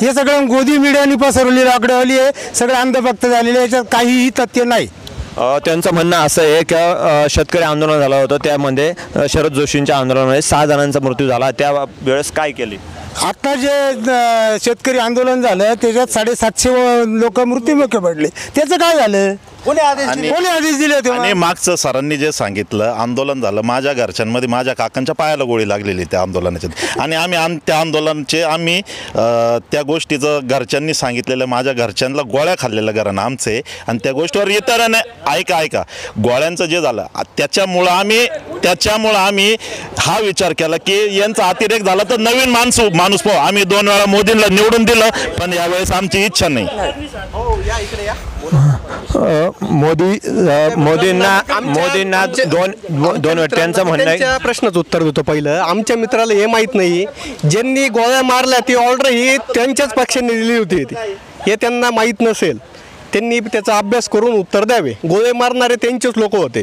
हे सगळं मोदी मीडियाने पसरवलेली आकडेवारी आहे, सगळं अंधभक्त झालेले, याच्यात काहीही तथ्य नाही. त्यांचं म्हणणं असं आहे की शेतकरी आंदोलन झालं होतं, त्यामध्ये शरद जोशींच्या आंदोलनामध्ये 6 जणांचा मृत्यू झाला. त्या वेळेस काय केली? आता जे शेतकरी आंदोलन झालं त्याच्यात 750 लोक मृत्युमुखी पडले. त्याचं काय झालं? कोणी आदेश दिले होते? आणि मागचं सरांनी जे सांगितलं, आंदोलन झालं, माझ्या घरच्यांमध्ये माझ्या काकांच्या पायाला गोळी लागलेली त्या आंदोलनाच्या. आणि आम्ही त्या आंदोलनाचे त्या गोष्टीचं घरच्यांनी सांगितलेलं, माझ्या घरच्यांना गोळ्या खाल्लेल्या घरानं आमचे. आणि त्या गोष्टीवर इतरांनी ऐका गोळ्यांचं जे झालं त्याच्यामुळं आम्ही हा विचार केला की यांचा अतिरेक झाला तर नवीन माणूस पाहू. आम्ही 2 वेळा मोदींना निवडून दिलं, पण यावेळेस आमची इच्छा नाही. मोदींना दोन त्यांचं म्हणणं आहे. प्रश्नाचं उत्तर देतो. पहिलं, आमच्या मित्राला हे माहीत नाही ज्यांनी गोळ्या मारल्या ती ऑर्डर ही त्यांच्याच पक्षाने दिली होती. हे त्यांना माहीत नसेल, त्यांनी त्याचा अभ्यास करून उत्तर द्यावे. गोळे मारणारे त्यांचेच लोक होते.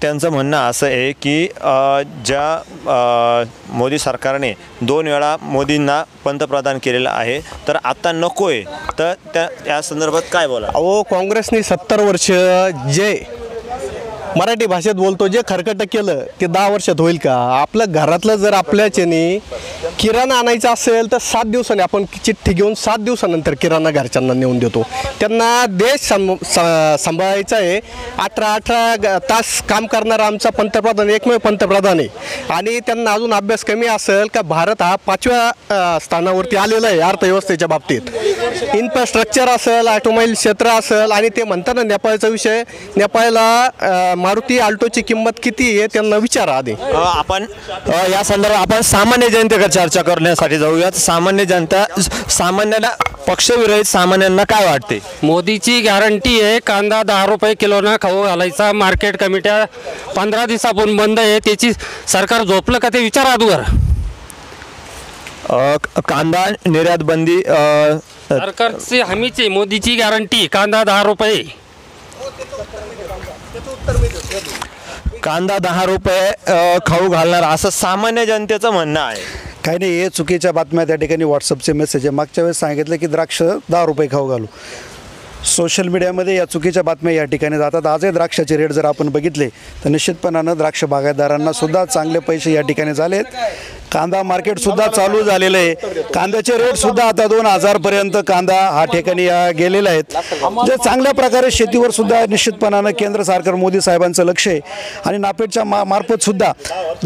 त्यांचं म्हणणं असं आहे की ज्या मोदी सरकारने 2 वेळा मोदींना पंतप्रधान केलेलं आहे, तर आता नकोय, तर त्या संदर्भात काय बोला? अहो, काँग्रेसने 70 वर्ष जे मराठी भाषेत बोलतो जे खरकट केलं ते 10 वर्षात होईल का? आपलं घरातलं जर आपल्याच्याने किराणा आणायचा असेल तर 7 दिवसांनी आपण चिठ्ठी घेऊन 7 दिवसानंतर किराणा घरच्यांना नेऊन देतो. त्यांना देश सांभाळायचा आहे. 18 तास काम करणारा आमचा पंतप्रधान एकमेव पंतप्रधान आहे. आणि त्यांना अजून अभ्यास कमी असेल का भारत हा 5व्या स्थानावरती आलेला आहे अर्थव्यवस्थेच्या बाबतीत. इन्फ्रास्ट्रक्चर असेल, ऑटोमोबाईल क्षेत्र असेल. आणि ते म्हणताना नेपाळचा विषय, नेपाळला मारुती आल्टोची किंमत किती आहे त्यांना विचारा आधी. आपण या संदर्भात आपण सामान्य जनतेकडे चर्चा करण्यासाठी जाऊयात. सामान्याला पक्षविरहित सामान्यांना काय वाटते? मोदीची गॅरंटी आहे, कांदा 10 रुपये किलोनं खाऊ घालायचा. मार्केट कमिट्या 15 दिवसापूर्वी बंद आहे. त्याची सरकार झोपलं का ते विचारा अगोदर. कांदा निर्यात बंदी सरकारची हमीच आहे, मोदीची गॅरंटी कांदा 10 रुपये. कांदा 10 रुपये खाऊ घालणार असं सामान्य जनतेचं म्हणणं आहे. काही नाही, हे चुकीच्या बातम्या त्या ठिकाणी व्हॉट्सअपचे मेसेज आहे. मागच्या वेळेस सांगितलं की द्राक्ष 10 रुपये खाऊ घालू. सोशल मीडियामध्ये या चुकीच्या बातम्या या ठिकाणी जातात. आजही द्राक्षाचे रेट जर आपण बघितले तर निश्चितपणानं द्राक्ष बागायतदारांना सुद्धा चांगले पैसे या ठिकाणी झालेत. कांदा मार्केटसुद्धा चालू झालेलं आहे. कांद्याचे रेटसुद्धा आता 2000पर्यंत कांदा हा ठिकाणी गेलेला आहेत. जे चांगल्या प्रकारे शेतीवर सुद्धा निश्चितपणानं केंद्र सरकार मोदी साहेबांचं लक्ष आहे. आणि नाफेडच्या मार्फत सुद्धा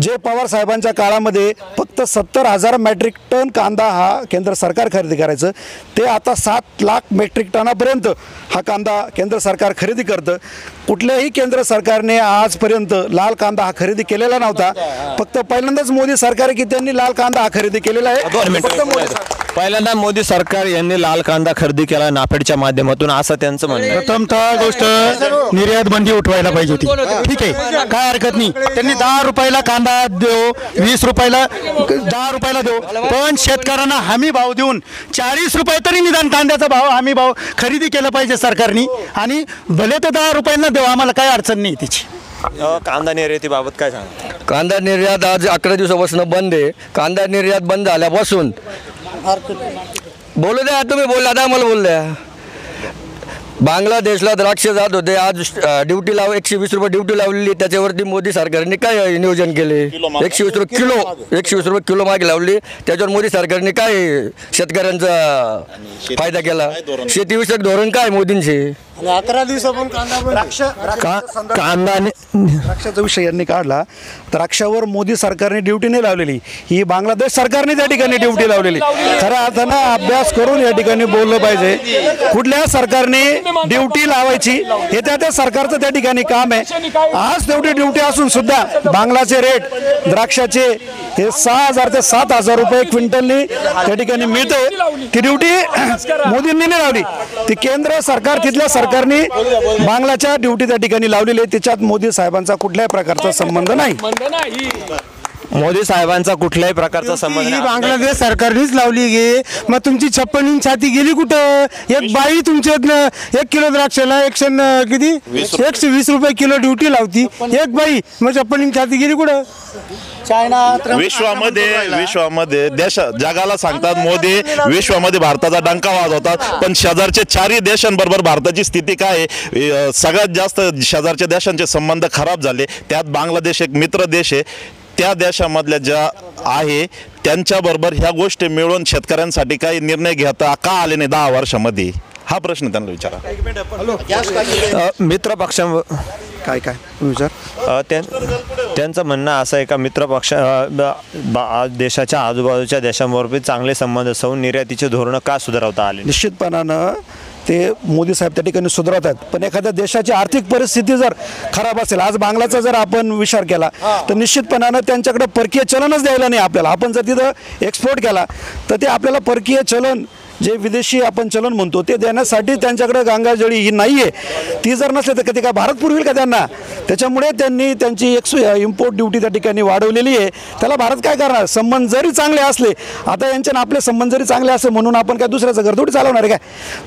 जे पवार साहेबांच्या काळामध्ये फक्त 70,000 मेट्रिक टन कांदा हा केंद्र सरकार खरेदी करायचं, ते आता 7 लाख मेट्रिक टनापर्यंत हा कांदा केंद्र सरकार खरेदी करतं. कुठल्याही केंद्र सरकारने आजपर्यंत लाल कांदा हा खरेदी केलेला नव्हता. फक्त पहिल्यांदाच मोदी सरकार की त्यांनी लाल कांदा हा खरेदी केलेला आहे. पहिल्यांदा मोदी सरकार यांनी लाल कांदा खरेदी केला नाफेडच्या माध्यमातून, असं त्यांचं म्हणणं आहे. प्रथमतः गोष्ट निर्यात बंदी उठवायला पाहिजे होती. ठीक आहे, काय हरकत नाही. त्यांनी 10 रुपयाला कांदा देऊ, 20 रुपयाला 10 रुपयाला देऊ, पण शेतकऱ्यांना हमी भाव देऊन 40 रुपये तरी निदान कांद्याचा भाव हमी भाव खरेदी केला पाहिजे सरकारने. आणि भले तर 10 रुपयांना देऊ, आम्हाला काय अडचण नाही त्याची. कांदा निर्यातीबाबत काय सांगा? कांदा निर्यात आज 11 दिवसापासून बंद आहे. कांदा निर्यात बंद झाल्यापासून बोलू द्या, तुम्ही बोलला आता मला बोल द्या. बांगलादेशला द्राक्ष जात होते, आज ड्युटी 120 रुपये ड्युटी लावलेली. त्याच्यावरती मोदी सरकारने काय नियोजन केले? 120 रुपये किलो मागे लावली. त्याच्यावर मोदी सरकारने काय शेतकऱ्यांचा फायदा केला? शेतीविषयक धोरण काय मोदींचे? 11 दिवसापासून द्राक्षाचा विषय यांनी काढला. द्राक्षावर मोदी सरकारने ड्युटी नाही लावलेली, ही बांगलादेश सरकारने त्या ठिकाणी ड्युटी लावलेली. खऱ्या अर्थानं अभ्यास करून या ठिकाणी बोललं पाहिजे. कुठल्या सरकारने ड्युटी लावायची हे त्या सरकारचं त्या ठिकाणी काम आहे. आज तेवढी ड्युटी असून सुद्धा बांगलाचे रेट द्राक्षाचे हे 6,000 ते 7,000 रुपये क्विंटलनी त्या ठिकाणी मिळते. ती ड्युटी मोदींनी नाही लावली, ती केंद्र सरकार तिथल्या सरकारने बांगलाच्या ड्युटी त्या ठिकाणी लावलेली आहे. त्याच्यात मोदी साहेबांचा कुठल्याही प्रकारचा संबंध नाही. मोदी साहेबांचा कुठल्याही प्रकारचा संबंध ही बांगलादेश सरकारनेच लावली गे. मग तुमची 56 इंच छाती गेली कुठं? एक बाई तुमच्या 1 किलो द्राक्षाला 120 रुपये किलो ड्युटी लावती एक बाई, मग 56 इंच छाती गेली कुठं? विश्वामध्ये जगाला सांगतात मोदी विश्वामध्ये भारताचा डंका वाजवतात, पण शेजारच्या 4 देशांबरोबर भारताची स्थिती काय आहे? सगळ्यात जास्त शेजारच्या देशांचे संबंध खराब झाले. त्यात बांगलादेश एक मित्र देश आहे. त्या देशामधल्या ज्या आहे त्यांच्याबरोबर ह्या गोष्टी मिळून शेतकऱ्यांसाठी काही निर्णय घेता का आले नाही 10 वर्षामध्ये? हा प्रश्न त्यांना विचारा. मित्र पक्ष काय विचार त्यांचं म्हणणं असं आहे का मित्र पक्ष देशाच्या आजूबाजूच्या देशांबरोबर चांगले संबंध असून निर्यातीचे धोरणं का सुधारवता आले? निश्चितपणानं ते मोदी साहेब त्या ठिकाणी सुधारतात, पण एखाद्या देशाची आर्थिक परिस्थिती जर खराब असेल, आज बांगलाचा जर आपण विचार केला तर निश्चितपणानं त्यांच्याकडे परकीय चलनच द्यायला नाही आपल्याला. आपण जर तिथं एक्सपोर्ट केला तर ते आपल्याला परकीय चलन जे विदेशी आपण चलन म्हणतो ते देण्यासाठी त्यांच्याकडे गंगाजळी ही नाही आहे. ती जर नसले तर कधी काय भारत पुरवेल का त्यांना? त्याच्यामुळे त्यांनी त्यांची इम्पोर्ट ड्युटी त्या ठिकाणी वाढवलेली आहे. त्याला भारत काय करणार? संबंध जरी चांगले असले, आता यांचे आपले संबंध जरी चांगले असले म्हणून आपण काय दुसऱ्याचं घर थोडी चालवणार आहे काय?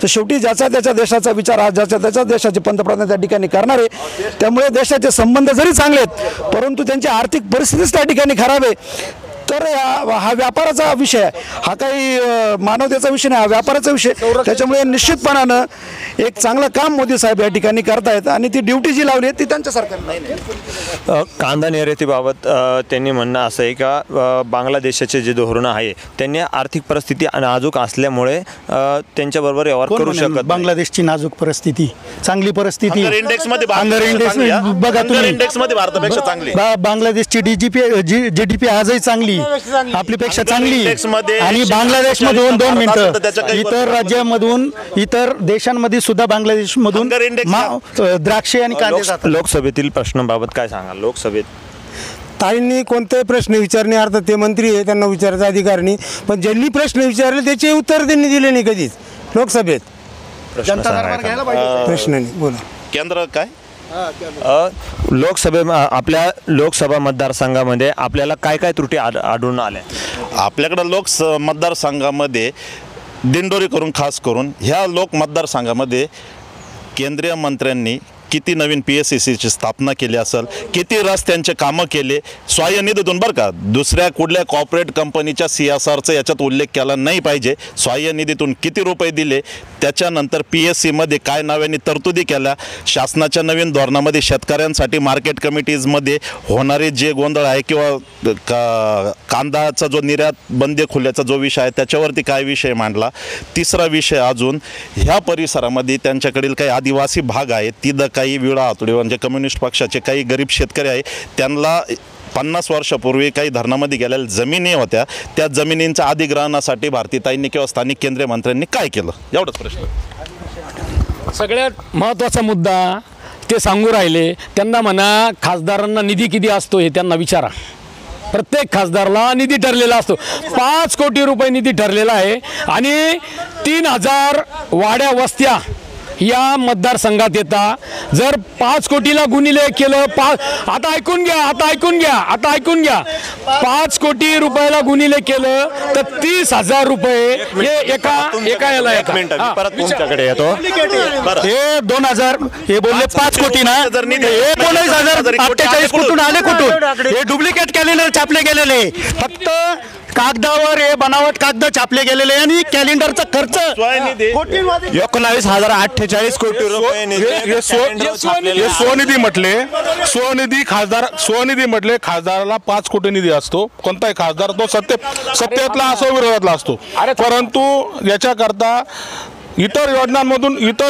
तर शेवटी ज्याचा त्याच्या देशाचा विचार हा ज्याच्या त्याच्या देशाचे पंतप्रधान त्या ठिकाणी करणार आहे. त्यामुळे देशाचे संबंध जरी चांगले आहेत परंतु त्यांची आर्थिक परिस्थितीच त्या ठिकाणी खराब आहे. तर हा व्यापाराचा विषय आहे, हा काही मानवतेचा विषय नाही, हा व्यापाराचा विषय. त्याच्यामुळे निश्चितपणानं एक चांगलं काम मोदी साहेब या ठिकाणी करतायत आणि ती ड्युटी जी लावली आहे ती त्यांच्या सरकारने. कांदा निर्यातीबाबत त्यांनी म्हणणं असं आहे का बांगलादेशाचे जे धोरणं आहे त्यांनी आर्थिक परिस्थिती नाजूक असल्यामुळे त्यांच्याबरोबर व्यवहार करू शकत. बांगलादेशची नाजूक परिस्थिती, चांगली परिस्थिती बघा तुम्ही, भारतापेक्षा चांगली. बांगलादेशची GDP आजही चांगली, आपलीपेक्षा चांगली. आणि बांगलादेशमधून 2 मिनिटं इतर राज्यामधून इतर देशांमध्ये सुद्धा बांगलादेशमधून द्राक्षे आणि कांदे. लोकसभेतील प्रश्नांबाबत काय सांगाल? लोकसभेत ताईंनी कोणताही प्रश्न विचारणे, अर्थात ते मंत्री आहे त्यांना विचारायचा अधिकार नाही, पण ज्यांनी प्रश्न विचारले त्याचे उत्तर त्यांनी दिले नाही कधीच लोकसभेत. प्रश्न नाही बोला. केंद्र काय आपल्या लोकसभा मतदारसंघामध्ये आपल्याला काय काय त्रुटी आढळून आल्या? आपल्याकडं मतदारसंघामध्ये दिंडोरी करून खास करून ह्या मतदारसंघामध्ये केंद्रीय मंत्र्यांनी किती नवीन PSCCची स्थापना केली असेल, किती रस्त्यांचे कामं केले स्वाय निधीतून बरं का. दुसऱ्या कुठल्या कॉर्पोरेट कंपनीच्या CSRचा याच्यात उल्लेख केला नाही पाहिजे. स्वाय निधीतून किती रुपये दिले, त्याच्यानंतर PSCमध्ये काय नव्याने तरतुदी केल्या, शासनाच्या नवीन धोरणामध्ये शेतकऱ्यांसाठी मार्केट कमिटीजमध्ये होणारे जे गोंधळ आहे किंवा कांदाचा जो निर्यात बंदी खुल्याचा जो विषय आहे त्याच्यावरती काय विषय मांडला. तिसरा विषय अजून ह्या परिसरामध्ये त्यांच्याकडील काही आदिवासी भाग आहे, तिथं काही विळा हातोडी म्हणजे कम्युनिस्ट पक्षाचे काही गरीब शेतकरी आहे, त्यांना 50 वर्षापूर्वी काही धरणामध्ये गेलेल्या जमिनी होत्या, त्या जमिनींच्या अधिग्रहणासाठी भारतीताईंनी किंवा स्थानिक केंद्रीय मंत्र्यांनी काय केलं, एवढाच प्रश्न. सगळ्यात महत्त्वाचा मुद्दा ते सांगू राहिले. त्यांना म्हणा खासदारांना निधी किती असतो हे त्यांना विचारा. प्रत्येक खासदारला निधी ठरलेला असतो. 5 कोटी रुपये निधी ठरलेला आहे आणि 3000 वाड्या वस्त्या या मतदारसंघात येतात. जर 5 कोटीला गुणिले केलं, आता ऐकून घ्या 5 कोटी रुपयाला गुणिले केलं तर 30,000 रुपये हे एका याला येतात. परत तुमच्याकडे येतो. हे 2000 हे बोलले 5 कोटी ना, 19,048 कुठून आले, कुठून हे डुप्लिकेट कॅलेंडर छापले गेलेले, फक्त कागदावर हे बनावट कागद छापले गेलेले आणि कॅलेंडरचा खर्च 19,048 कोटी रुपये स्वनिधी म्हटले. स्वनिधी म्हटले खासदाराला 5 कोटी निधी असतो. कोणताही खासदार तो सत्तेतला असो विरोधातला असतो, परंतु याच्याकरता इतर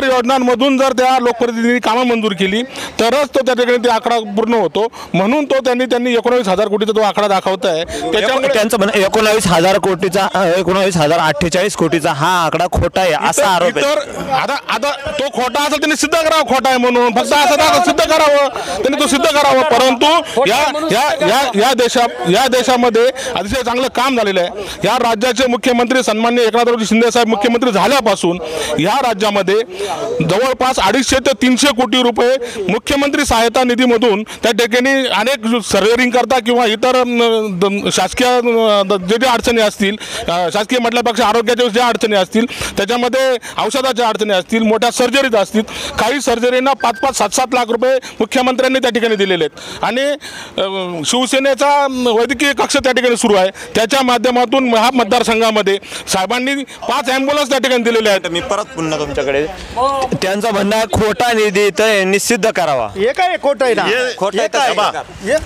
योजनांमधून जर त्या लोकप्रतिनिधींनी कामं मंजूर केली तरच तो त्या ठिकाणी ते आकडा पूर्ण होतो. म्हणून तो त्यांनी 19,000 कोटीचा तो आकडा दाखवत आहे. त्याच्यामुळे त्यांचं म्हणणं 19,000 कोटीचा 19,048 कोटीचा हा आकडा खोटा आहे असा आरोप आहे. आता तो खोटा असेल त्यांनी सिद्ध करावं खोटा आहे म्हणून, फक्त असं सिद्ध करावं, त्यांनी तो सिद्ध करावं. परंतु या देशामध्ये अतिशय चांगलं काम झालेलं आहे. या राज्याचे मुख्यमंत्री सन्माननीय एकनाथरावजी शिंदे साहेब मुख्यमंत्री झाल्यापासून या राज्यामध्ये जवळपास 250 ते 300 कोटी रुपये मुख्यमंत्री सहायता निधीमधून त्या ठिकाणी अनेक सर्वेरिंग करता किंवा इतर शासकीय जे अडचणी असतील, शासकीय म्हटल्यापेक्षा आरोग्याच्या ज्या अडचणी असतील, त्याच्यामध्ये औषधाच्या अडचणी असतील, मोठ्या सर्जरीज असतील, काही सर्जरींना 5-5, 7-7 लाख रुपये मुख्यमंत्र्यांनी त्या ठिकाणी दिलेले आहेत. आणि शिवसेनेचा वैद्यकीय कक्ष त्या ठिकाणी सुरू आहे, त्याच्या माध्यमातून हा मतदारसंघामध्ये साहेबांनी 5 ॲम्ब्युलन्स त्या ठिकाणी दिलेले आहेत. मी परत पुन्हा तुमच्याकडे त्यांचं म्हणणं खोटा निधी तर निषिद्ध करावा. हे काय खोटं आहे ना, खोटा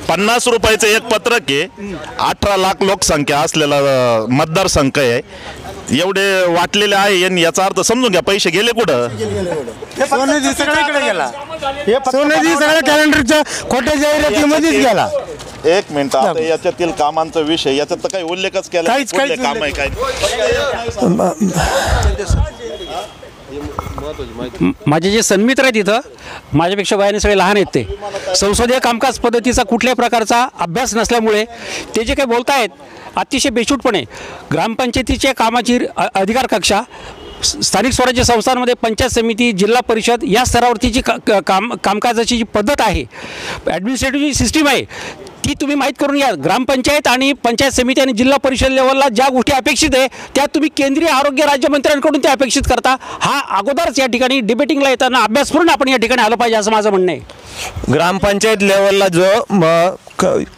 50 रुपयाचं एक पत्रक आहे. 18 लाख लोकसंख्या असलेला मतदारसंघ आहे. एवढे वाटलेले आहे यांनी, याचा अर्थ समजून घ्या पैसे गेले कुठं. सोनेदी सगळीकडे गेला, सोनेदी सगळ्या कॅलेंडरच्या खोट्या जाहिरातीमध्येच गेला. एक मिनिट, आता याच्यातील कामांचा विषय याच्यात तर काही उल्लेखच केला नाही. काम आहे काय माझे जे सन्मित्र आहेत इथं, माझ्यापेक्षा वयाने सगळे लहान आहेत, ते संसदीय कामकाज पद्धतीचा कुठल्याही प्रकारचा अभ्यास नसल्यामुळे ते जे काही बोलतायत अतिशय बेछूटपणे ग्रामपंचायतीच्या कामाची अधिकार कक्षा, स्थानिक स्वराज्य संस्थांमध्ये पंचायत समिती, जिल्हा परिषद या स्तरावरती जी कामकाजाची जी पद्धत आहे, ॲडमिनिस्ट्रेटिव्ह सिस्टीम आहे, ती तुम्ही माहीत करून घ्या. ग्रामपंचायत आणि पंचायत समिती आणि जिल्हा परिषद लेवलला ज्या गोष्टी अपेक्षित आहे त्या तुम्ही केंद्रीय आरोग्य राज्यमंत्र्यांकडून ते अपेक्षित करता. हा अगोदरच या ठिकाणी डिबेटिंगला येताना अभ्यास करून आपण या ठिकाणी आलं पाहिजे असं माझं म्हणणं आहे. ग्रामपंचायत लेवलला जो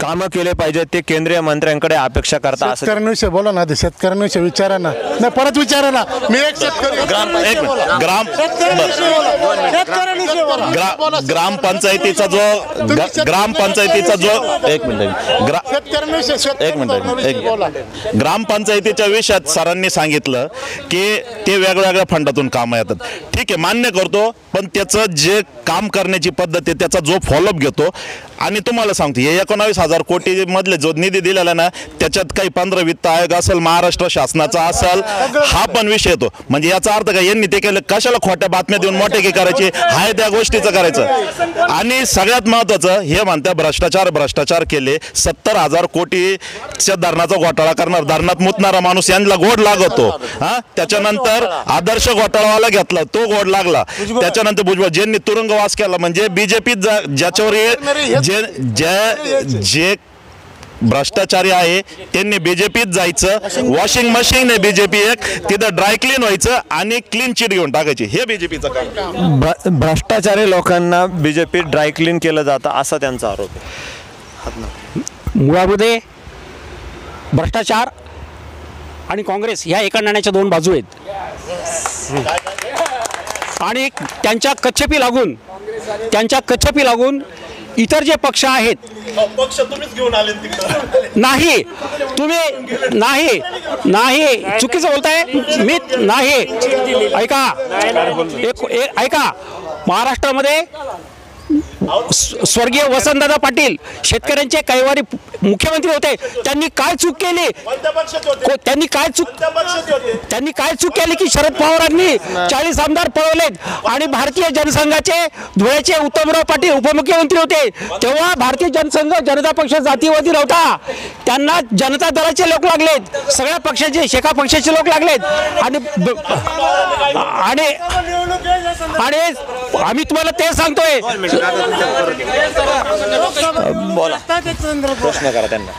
कामं केले पाहिजे ते केंद्रीय मंत्र्यांकडे अपेक्षा करता. शेतकऱ्यांविषयी बोला ना, ते शेतकऱ्यांविषयी विचारा ना. नाही, परत विचारा ना. मी एक शेतकरी ग्रामपंचायतीचा जो एक मिनिट ग्रामपंचायतीच्या विषयात सरांनी सांगितलं की ते वेगवेगळ्या फंडातून कामं येतात. ठीक आहे, मान्य करतो, पण त्याचं जे काम करण्याची पद्धत आहे त्याचा जो फॉलोअप घेतो. आणि तुम्हाला सांगतो हे 19,000 कोटी मधले जो निधी दिलेला ना त्याच्यात काही 15 वित्त आयोग असेल, महाराष्ट्र शासनाचा असेल, हा पण विषय येतो. म्हणजे याचा अर्थ काय यांनी ते केलं कशाला खोट्या बातम्या देऊन मोठे करायचे, हाय त्या गोष्टीचं करायचं. आणि सगळ्यात महत्त्वाचं हे म्हणत्या भ्रष्टाचार केले. 70,000 कोटीच्या धरणाचा घोटाळा करणार, धरणात मुतणारा माणूस यांना गोड लागतो. त्याच्यानंतर आदर्श घोटाळावाला घेतला, तो गोड लागला. त्याच्यानंतर भुजबळ ज्यांनी तुरुंगवास केला, म्हणजे बीजेपी ज्याच्यावर जे भ्रष्टाचारी आहे, त्यांनी BJPत जायचं, वॉशिंग मशीन आहे BJP एक, तिथं ड्राय क्लीन व्हायचं आणि क्लीन चिट घेऊन टाकायची, हे BJPचं काम. भ्रष्टाचारी लोकांना BJP ड्राय क्लीन केलं जातं असा त्यांचा आरोप आहे. मुळामध्ये भ्रष्टाचार आणि काँग्रेस ह्या एका नाण्याच्या दोन बाजू आहेत आणि त्यांच्या कच्छपी लागून इतर जे पक्ष आहेत पक्ष तुम्हीच घेऊन आले नाही, तुम्ही नाही चुकीचं बोलताय, मी नाही. ऐका महाराष्ट्रामध्ये स्वर्गीय वसंतदादा पाटील शेतकऱ्यांचे कैवारी मुख्यमंत्री होते, त्यांनी काय चूक केली, त्यांनी काय चूक केली की शरद पवारांनी 40 आमदार पळवलेत आणि भारतीय जनसंघाचे धुळ्याचे उत्तमराव पाटील उपमुख्यमंत्री होते, तेव्हा भारतीय जनसंघ जनता पक्ष जातीवादी नव्हता, त्यांना जनता दलाचे लोक लागलेत, सगळ्या पक्षाचे शेका पक्षाचे लोक लागलेत आणि आम्ही तुम्हाला ते सांगतोय. बोला, प्रश्न करा त्यांना.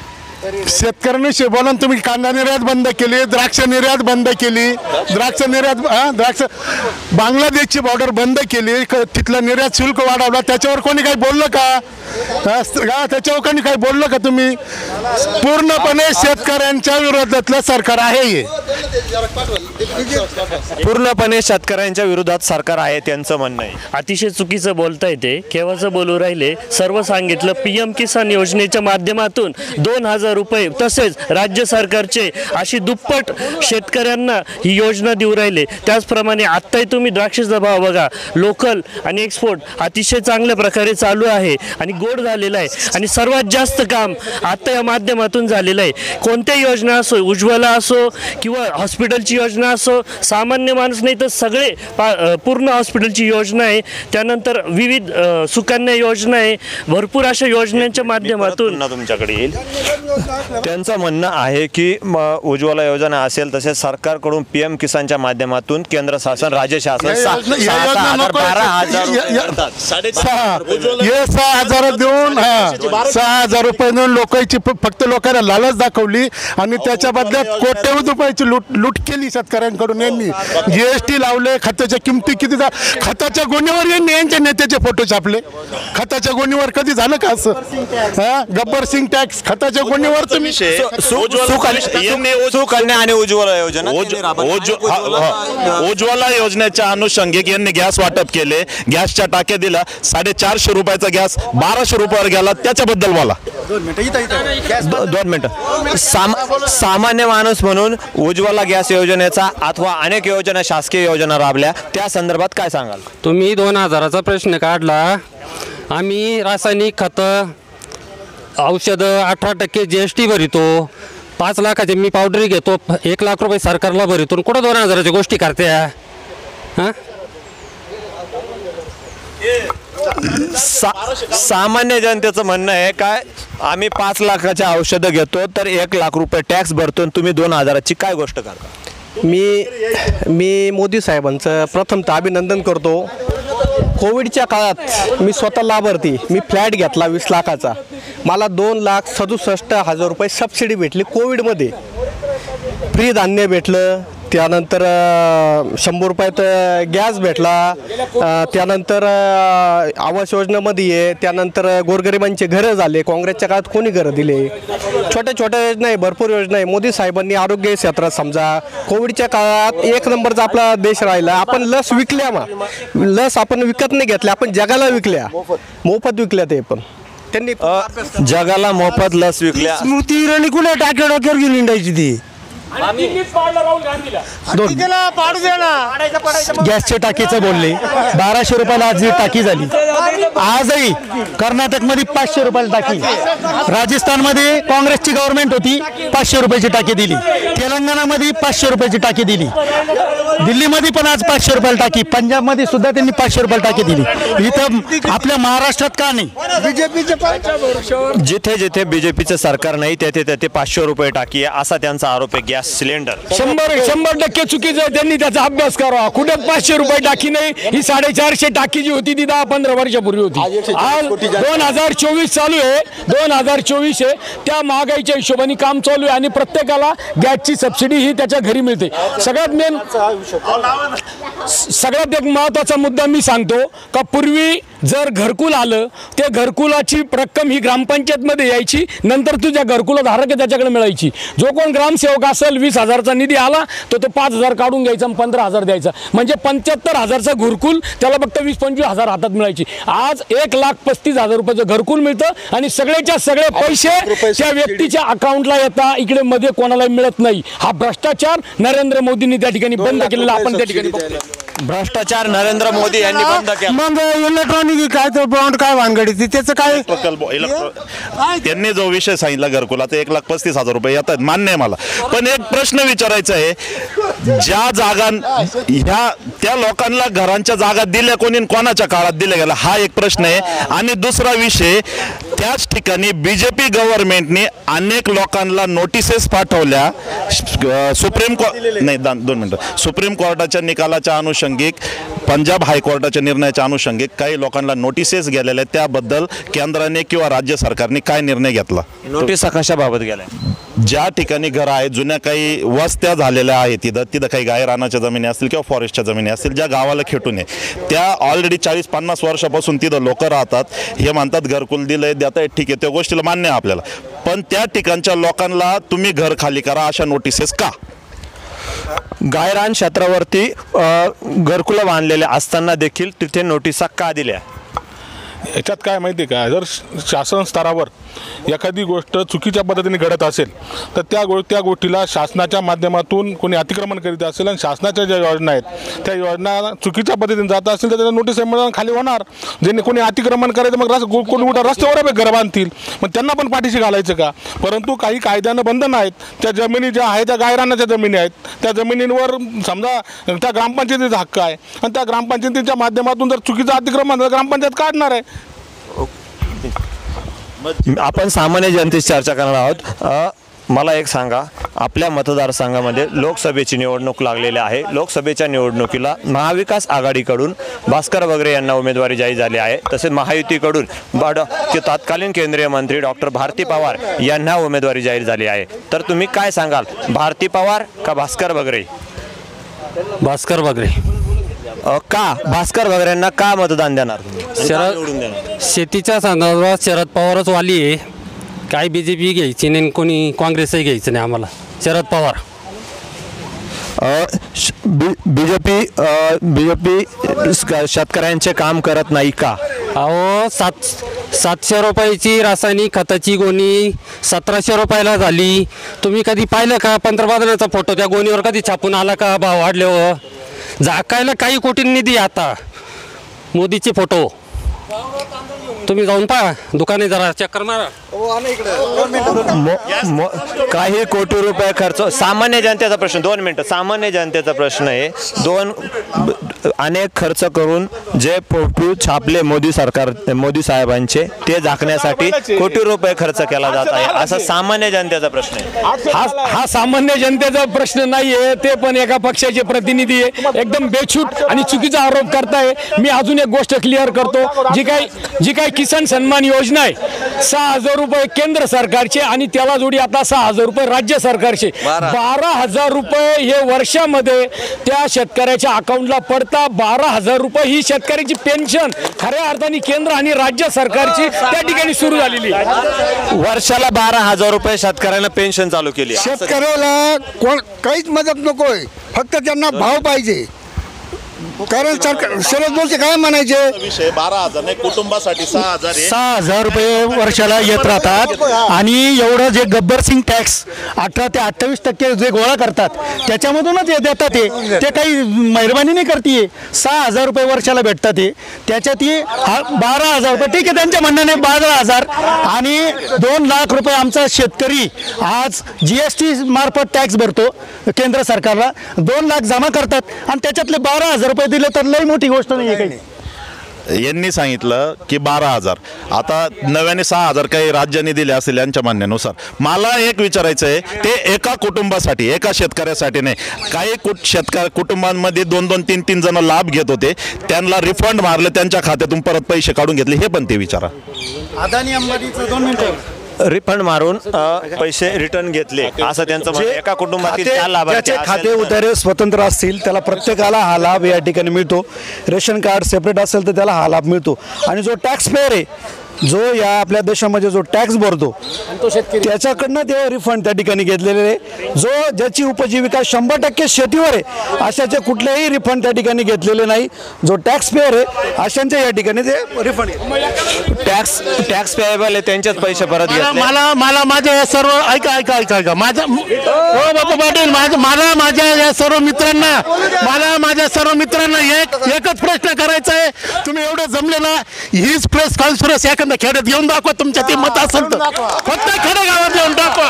शेतकऱ्यांनी बोला, तुम्ही कांदा निर्यात बंद केली, द्राक्ष निर्यात बंद केली, द्राक्ष बांगलादेशची बॉर्डर बंद केली, तिथलं निर्यात शुल्क वाढवला, त्याच्यावर कोणी काही बोललं का? त्याच्यावर कोणी काही बोललं का? तुम्ही पूर्णपणे शेतकऱ्यांच्या विरोधातलं सरकार आहे हे. पूर्णपणे शेतकऱ्यांच्या विरोधात सरकार आहे त्यांचं म्हणणं आहे. अतिशय चुकीचं बोलता येते, केव्हाचं बोलू राहिले. सर्व सांगितलं PM किसान योजनेच्या माध्यमातून 2,000 रुपये तसेच राज्य सरकारचे अशी दुप्पट शेतकऱ्यांना ही योजना देऊ राहिले. त्याचप्रमाणे आत्ताही तुम्ही द्राक्षाचा भाव बघा, लोकल आणि एक्सपोर्ट अतिशय चांगल्या प्रकारे चालू आहे आणि गोड झालेला आहे आणि सर्वात जास्त काम आत्ता या माध्यमातून झालेलं आहे. कोणत्याही योजना असो, उज्ज्वला असो किंवा हॉस्पिटलची योजना असो, सामान्य माणूस नाही तर सगळे पूर्ण हॉस्पिटलची योजना आहे, त्यानंतर विविध सुकन्या योजना आहे, भरपूर अशा योजनांच्या माध्यमातून तुमच्याकडे येईल. त्यांचं म्हणणं आहे की उज्ज्वला योजना असेल तसेच सरकारकडून PM किसानच्या माध्यमातून केंद्र शासन राज्य शासन 6,000 देऊन 6,000 रुपये देऊन लोकांची फक्त लोकांना लालच दाखवली आणि त्याच्या बदल्यात कोट्यवधी रुपयाची लूट केली शेतकऱ्यांकडून. यांनी GST लावले, खताच्या किमती किती, खताच्या गोणीवर यांनी यांच्या नेत्याचे फोटो छापले. खताच्या गोणीवर कधी झालं का असं? गब्बर सिंग टॅक्स खताच्या गोणीवर तुम्ही सुकन्या आणि उज्ज्वला योजना उज्ज्वला योजनेच्या अनुषंगिक यांनी गॅस वाटप केले, गॅसच्या टाक्या दिला, 450 रुपयाचा गॅस 1200 रुपयावर गेला, त्याच्याबद्दल बोला. 2 मिनिटं. सामान्य माणूस म्हणून उज्ज्वला गॅस योजनेचा अथवा अनेक योजना शासकीय योजना राबल्या, त्या संदर्भात काय सांगाल? तुम्ही 2,000चा प्रश्न काढला. आम्ही रासायनिक खतं, औषधं 18% GST भरितो, 5 लाखाचे मी पावडरी घेतो, 1 लाख रुपये सरकारला भरितो, कुठं 2,000च्या गोष्टी करते? हां, सामान्य जनतेचं म्हणणं आहे काय, आम्ही 5 लाखाच्या औषधं घेतो तर 1 लाख रुपये टॅक्स भरतो, तुम्ही 2,000ची काय गोष्ट करता? मी मोदी साहेबांचं प्रथमतः अभिनंदन करतो. कोविडच्या काळात मी स्वतः लाभार्थी, मी फ्लॅट घेतला 20 लाखाचा, मला 2,67,000 रुपये सबसिडी भेटली. कोविडमध्ये फ्री धान्य भेटलं, त्यानंतर 100 रुपयात गॅस भेटला, त्यानंतर आवास योजनेमध्ये आहे, त्यानंतर गोरगरिबांचे घरं झाले. काँग्रेसच्या काळात कोणी घरं दिले? छोट्या छोट्या योजना आहे, भरपूर योजना आहे. मोदी साहेबांनी आरोग्य क्षेत्रात समजा कोविडच्या काळात 1 नंबरचा आपला देश राहिला. आपण लस विकल्या, लस आपण विकत नाही घेतल्या, आपण जगाला विकल्या, मोफत विकल्या. ते पण त्यांनी जगाला मोफत लस विकल्या. स्मृती इराणी कुठे टाक्या डोक्यावर घेऊन हिंडायची ती? गॅसच्या टाकीचं बोलले, 1200 रुपयाला आज टाकी झाली. आजही कर्नाटकमध्ये 500 रुपयाला टाकी, राजस्थानमध्ये काँग्रेसची गव्हर्नमेंट होती, 500 रुपयाची टाकी दिली, तेलंगणामध्ये 500 रुपयाची टाकी दिली, दिल्लीमध्ये पण आज 500 रुपयाला टाकी, पंजाबमध्ये सुद्धा त्यांनी 500 रुपयाला टाकी दिली. इथं आपल्या महाराष्ट्रात का नाही? जिथे जिथे BJPचं सरकार नाही तेथे तेथे 500 रुपये टाकी आहे असा त्यांचा आरोप आहे. गॅस सिलेंडर 100% चुकीचं आहे. त्यांनी त्याचा अभ्यास करावा. कुठे 500 रुपये टाकी नाही. ही 450 टाकी जी होती ती 10-15 वर्षापूर्वी होती. आज 2024 चालू आहे, 2024 आहे. त्या महागाईच्या हिशोबाने काम चालू आहे आणि प्रत्येकाला गॅसची सबसिडी ही त्याच्या घरी मिळते. सगळ्यात एक महत्त्वाचा मुद्दा मी सांगतो का पूर्वी जर घरकुल आलं ते घरकुलाची रक्कम ही ग्रामपंचायतमध्ये यायची, नंतर तुझ्या घरकुला धारक आहे त्याच्याकडे मिळायची. जो कोण ग्रामसेवक असेल 20,000चा निधी आला तो 5,000 काढून घ्यायचा, 15,000 द्यायचा, म्हणजे 75,000चा घरकुल त्याला फक्त 20-25,000 हातात मिळायची. आज 1,35,000 रुपयाचं घरकुल मिळतं आणि सगळेच्या सगळे पैसे त्या व्यक्तीच्या अकाउंटला येतात. इकडे मध्ये कोणाला मिळत नाही. हा भ्रष्टाचार नरेंद्र मोदींनी त्या ठिकाणी बंद केलेला आपण त्या ठिकाणी भ्रष्टाचार नरेंद्र मोदी यांनी बंद केला. मग इलेक्ट्रॉनिक काय तर बॉन्ड काय भानगडी त्याचं काय त्यांनी जो विषय सांगितला घरकुलाचा 1,35,000 रुपये येतात, मान्य आहे मला. पण एक प्रश्न विचारायचा आहे, ज्या जागा ह्या त्या लोकांना घरांच्या जागा दिल्या कोणी, कोणाच्या काळात दिल्या गेल्या, हा एक प्रश्न आहे. आणि दुसरा विषय, त्याच ठिकाणी बीजेपी गव्हर्नमेंटने अनेक लोकांना नोटिसेस पाठवल्या. सुप्रीम कोर्ट नाही 2 मिनिटं सुप्रीम कोर्टाच्या निकालाच्या अनुषंगिक, पंजाब हायकोर्टाच्या निर्णयाच्या अनुषंगिक काही लोकांना नोटिसेस गेलेल्या आहेत. त्याबद्दल केंद्राने किंवा राज्य सरकारने काय निर्णय घेतला? नोटीस कशाबाबत गेल्या? ज्या ठिकाणी घरं आहेत, जुन्या काही वस्त्या झालेल्या आहेत, तिथं काही गायरानाच्या जमिनी असतील किंवा फॉरेस्टच्या जमिनी असतील, ज्या गावाला खेटून आहे, त्या ऑलरेडी 40-50 वर्षापासून तिथं लोक राहतात. हे म्हणतात घरकुल दिलंय, देत आहे, ठीक आहे, त्या गोष्टीला मान्य आहे आपल्याला. पण त्या ठिकाणच्या लोकांना तुम्ही घर खाली करा अशा नोटिसेस का? गायरान क्षेत्रावरती घरकुलं बांधलेले असताना देखील तिथे नोटिसा का दिल्या? याच्यात काय माहिती आहे का, जर शासन स्तरावर एखादी गोष्ट चुकीच्या पद्धतीने घडत असेल तर त्या गोष्टीला शासनाच्या माध्यमातून कोणी अतिक्रमण करीत असेल आणि शासनाच्या ज्या योजना आहेत त्या योजना चुकीच्या पद्धतीने जात असतील तर त्याच्या नोटीस मिळून खाली होणार. ज्यांनी कोणी अतिक्रमण करायचं मग कोणी कुठं रस्त्यावर घर बांधतील, मग त्यांना पण पाठीशी घालायचं का? परंतु काही कायद्यानं बंधन आहेत. त्या जमिनी ज्या आहेत त्या गायरानाच्या जमिनी आहेत, त्या जमिनींवर समजा त्या ग्रामपंचायतीचा हक्क आहे आणि त्या ग्रामपंचायतीच्या माध्यमातून जर चुकीचं अतिक्रमण तर ग्रामपंचायत काढणार आहे. आपण सामान्य जनतेची चर्चा करणार आहोत. मला एक सांगा, आपल्या मतदारसंघामध्ये लोकसभेची निवडणूक लागलेली आहे. लोकसभेच्या निवडणुकीला महाविकास आघाडीकडून भास्कर वगैरे यांना उमेदवारी जाहीर झाली आहे. तसेच महायुतीकडून तत्कालीन केंद्रीय मंत्री डॉक्टर भारती पवार यांना उमेदवारी जाहीर झाली आहे. तर तुम्ही काय सांगाल, भारती पवार का भास्कर वगैरे? भास्कर वगैरे. का भास्कर वगैरेंना का मतदान देणार? शेतीच्या संदर्भात शरद पवारच वाली आहे. काही BJP घ्यायची नाही, कोणी काँग्रेसही घ्यायचं नाही आम्हाला. शरद पवार. बीजेपी शेतकऱ्यांचे काम करत नाही का? अहो 700 रुपयाची रासायनिक खताची गोणी 1700 रुपयाला झाली. तुम्ही कधी पाहिलं का पंतप्रधानाचा फोटो त्या गोणीवर कधी छापून आला का? भाव वाढल्यावर झाकायला काही कोटी निधी. आता मोदीचे फोटो तुम्ही जाऊन पहा, दुकाने जरा चक्कर मारा. काही कोटी रुपये खर्च. सामान्य जनतेचा प्रश्न, 2 मिनिटं, सामान्य जनतेचा प्रश्न आहे. अनेक खर्च करून जे फोटो छापले मोदी साहेबांचे ते झाकण्यासाठी कोटी रुपये खर्च केला जात आहे, असा सामान्य जनतेचा प्रश्न आहे. हा सामान्य जनतेचा प्रश्न नाहीये, ते पण एका पक्षाचे प्रतिनिधी आहे. एकदम बेछूट आणि चुकीचा आरोप करताय. मी अजून एक गोष्ट क्लिअर करतो. जी काही किसान सन्मान योजना आहे, 6,000 रुपये केंद्र सरकारचे आणि त्याला जोडी आता 6,000 रुपये राज्य सरकारचे. 12,000 रुपये हे वर्षामध्ये त्या शेतकऱ्याच्या अकाउंटला पडता. 12,000 रुपये ही शेतकऱ्याची पेन्शन खऱ्या अर्थाने केंद्र आणि राज्य सरकारची त्या ठिकाणी सुरू झालेली. वर्षाला 12,000 रुपये शेतकऱ्यांना पेन्शन चालू केली. शेतकऱ्याला कोण काहीच मदत नकोय, फक्त त्यांना भाव पाहिजे. कारण शरद बोलते काय म्हणायचे, विषय 12,000 नाही, कुटुंबासाठी 6,000 6,000 रुपये वर्षाला येत राहतात. आणि एवढं जे गब्बर सिंग टॅक्स 18 ते 28% जे गोळा करतात त्याच्यामधूनच हे देतात. ते काही मेहरबानी नाही करते. 6,000 रुपये वर्षाला भेटतात. त्याच्यात 12,000 रुपये ठीक आहे, त्यांच्या म्हणण्याने 12,000 आणि 2 लाख रुपये आमचा शेतकरी आज GST मार्फत टॅक्स भरतो केंद्र सरकारला. 2 लाख जमा करतात आणि त्याच्यातले 12,000 रुपये दिले तर लई मोठी गोष्ट नाही आहे काही. यांनी सांगितलं की 12,000, आता नव्याने 6,000 काही राज्याने दिले असेल यांच्या म्हणण्यानुसार. मला एक विचारायचं आहे, ते एका कुटुंबासाठी, एका शेतकऱ्यासाठी नाही. काही कुटुंबांमध्ये 2-2, 3-3 जण लाभ घेत होते, त्यांना रिफंड मारलं, त्यांच्या खात्यातून परत पैसे काढून घेतले, हे पण ते विचारा. अदानी अंबानीचं 2 मिनिटं रिफंड मारून पैसे रिटर्न घेतले असं त्यांचं म्हणणं. एका कुटुंबातील खाते- चार लाभार्थी ज्याचे खाते असेल तर- उतारे स्वतंत्र असतील त्याला प्रत्येकाला हा लाभ या ठिकाणी मिळतो. रेशन कार्ड सेपरेट असेल तर त्याला हा लाभ मिळतो. आणि जो टॅक्स पेअर आहे, जो या आपल्या देशामध्ये जो टॅक्स भरतो त्याच्याकडनं ते रिफंड त्या ठिकाणी घेतलेले आहे. जो ज्याची उपजीविका 100% शेतीवर आहे अशाचे कुठलेही रिफंड त्या ठिकाणी घेतलेले नाही. जो टॅक्स पेअर आहे अशांच्या या ठिकाणी ते रिफंड टॅक्स पेएबल आहे त्यांचेच पैसे परत घेतले. मला माझ्या सर्व ऐका माझ्या हो बापू पाटील, माझ्या या सर्व मित्रांना एकच प्रश्न करायचा आहे. तुम्ही एवढं जमले ना, हीच प्रेस कॉन्फरन्स एखाद्या खेड्यात घेऊन दाखवा, तुमच्या ती मत असेल तर फक्त खेडेगावात येऊन दाखवा.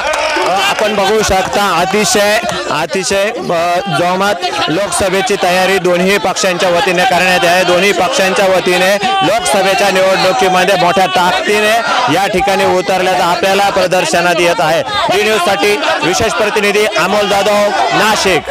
आपण बघू शकता अतिशय जोमात लोकसभेची तयारी दोन्ही पक्षांच्या वतीने करण्यात आहे. दोन्ही पक्षांच्या वतीने लोकसभेच्या निवडणुकीमध्ये मोठ्या ताकदीने या ठिकाणी उतरल्याचं आपल्याला प्रदर्शनात येत आहे. डी न्यूजसाठी विशेष प्रतिनिधी अमोल जाधव, नाशिक.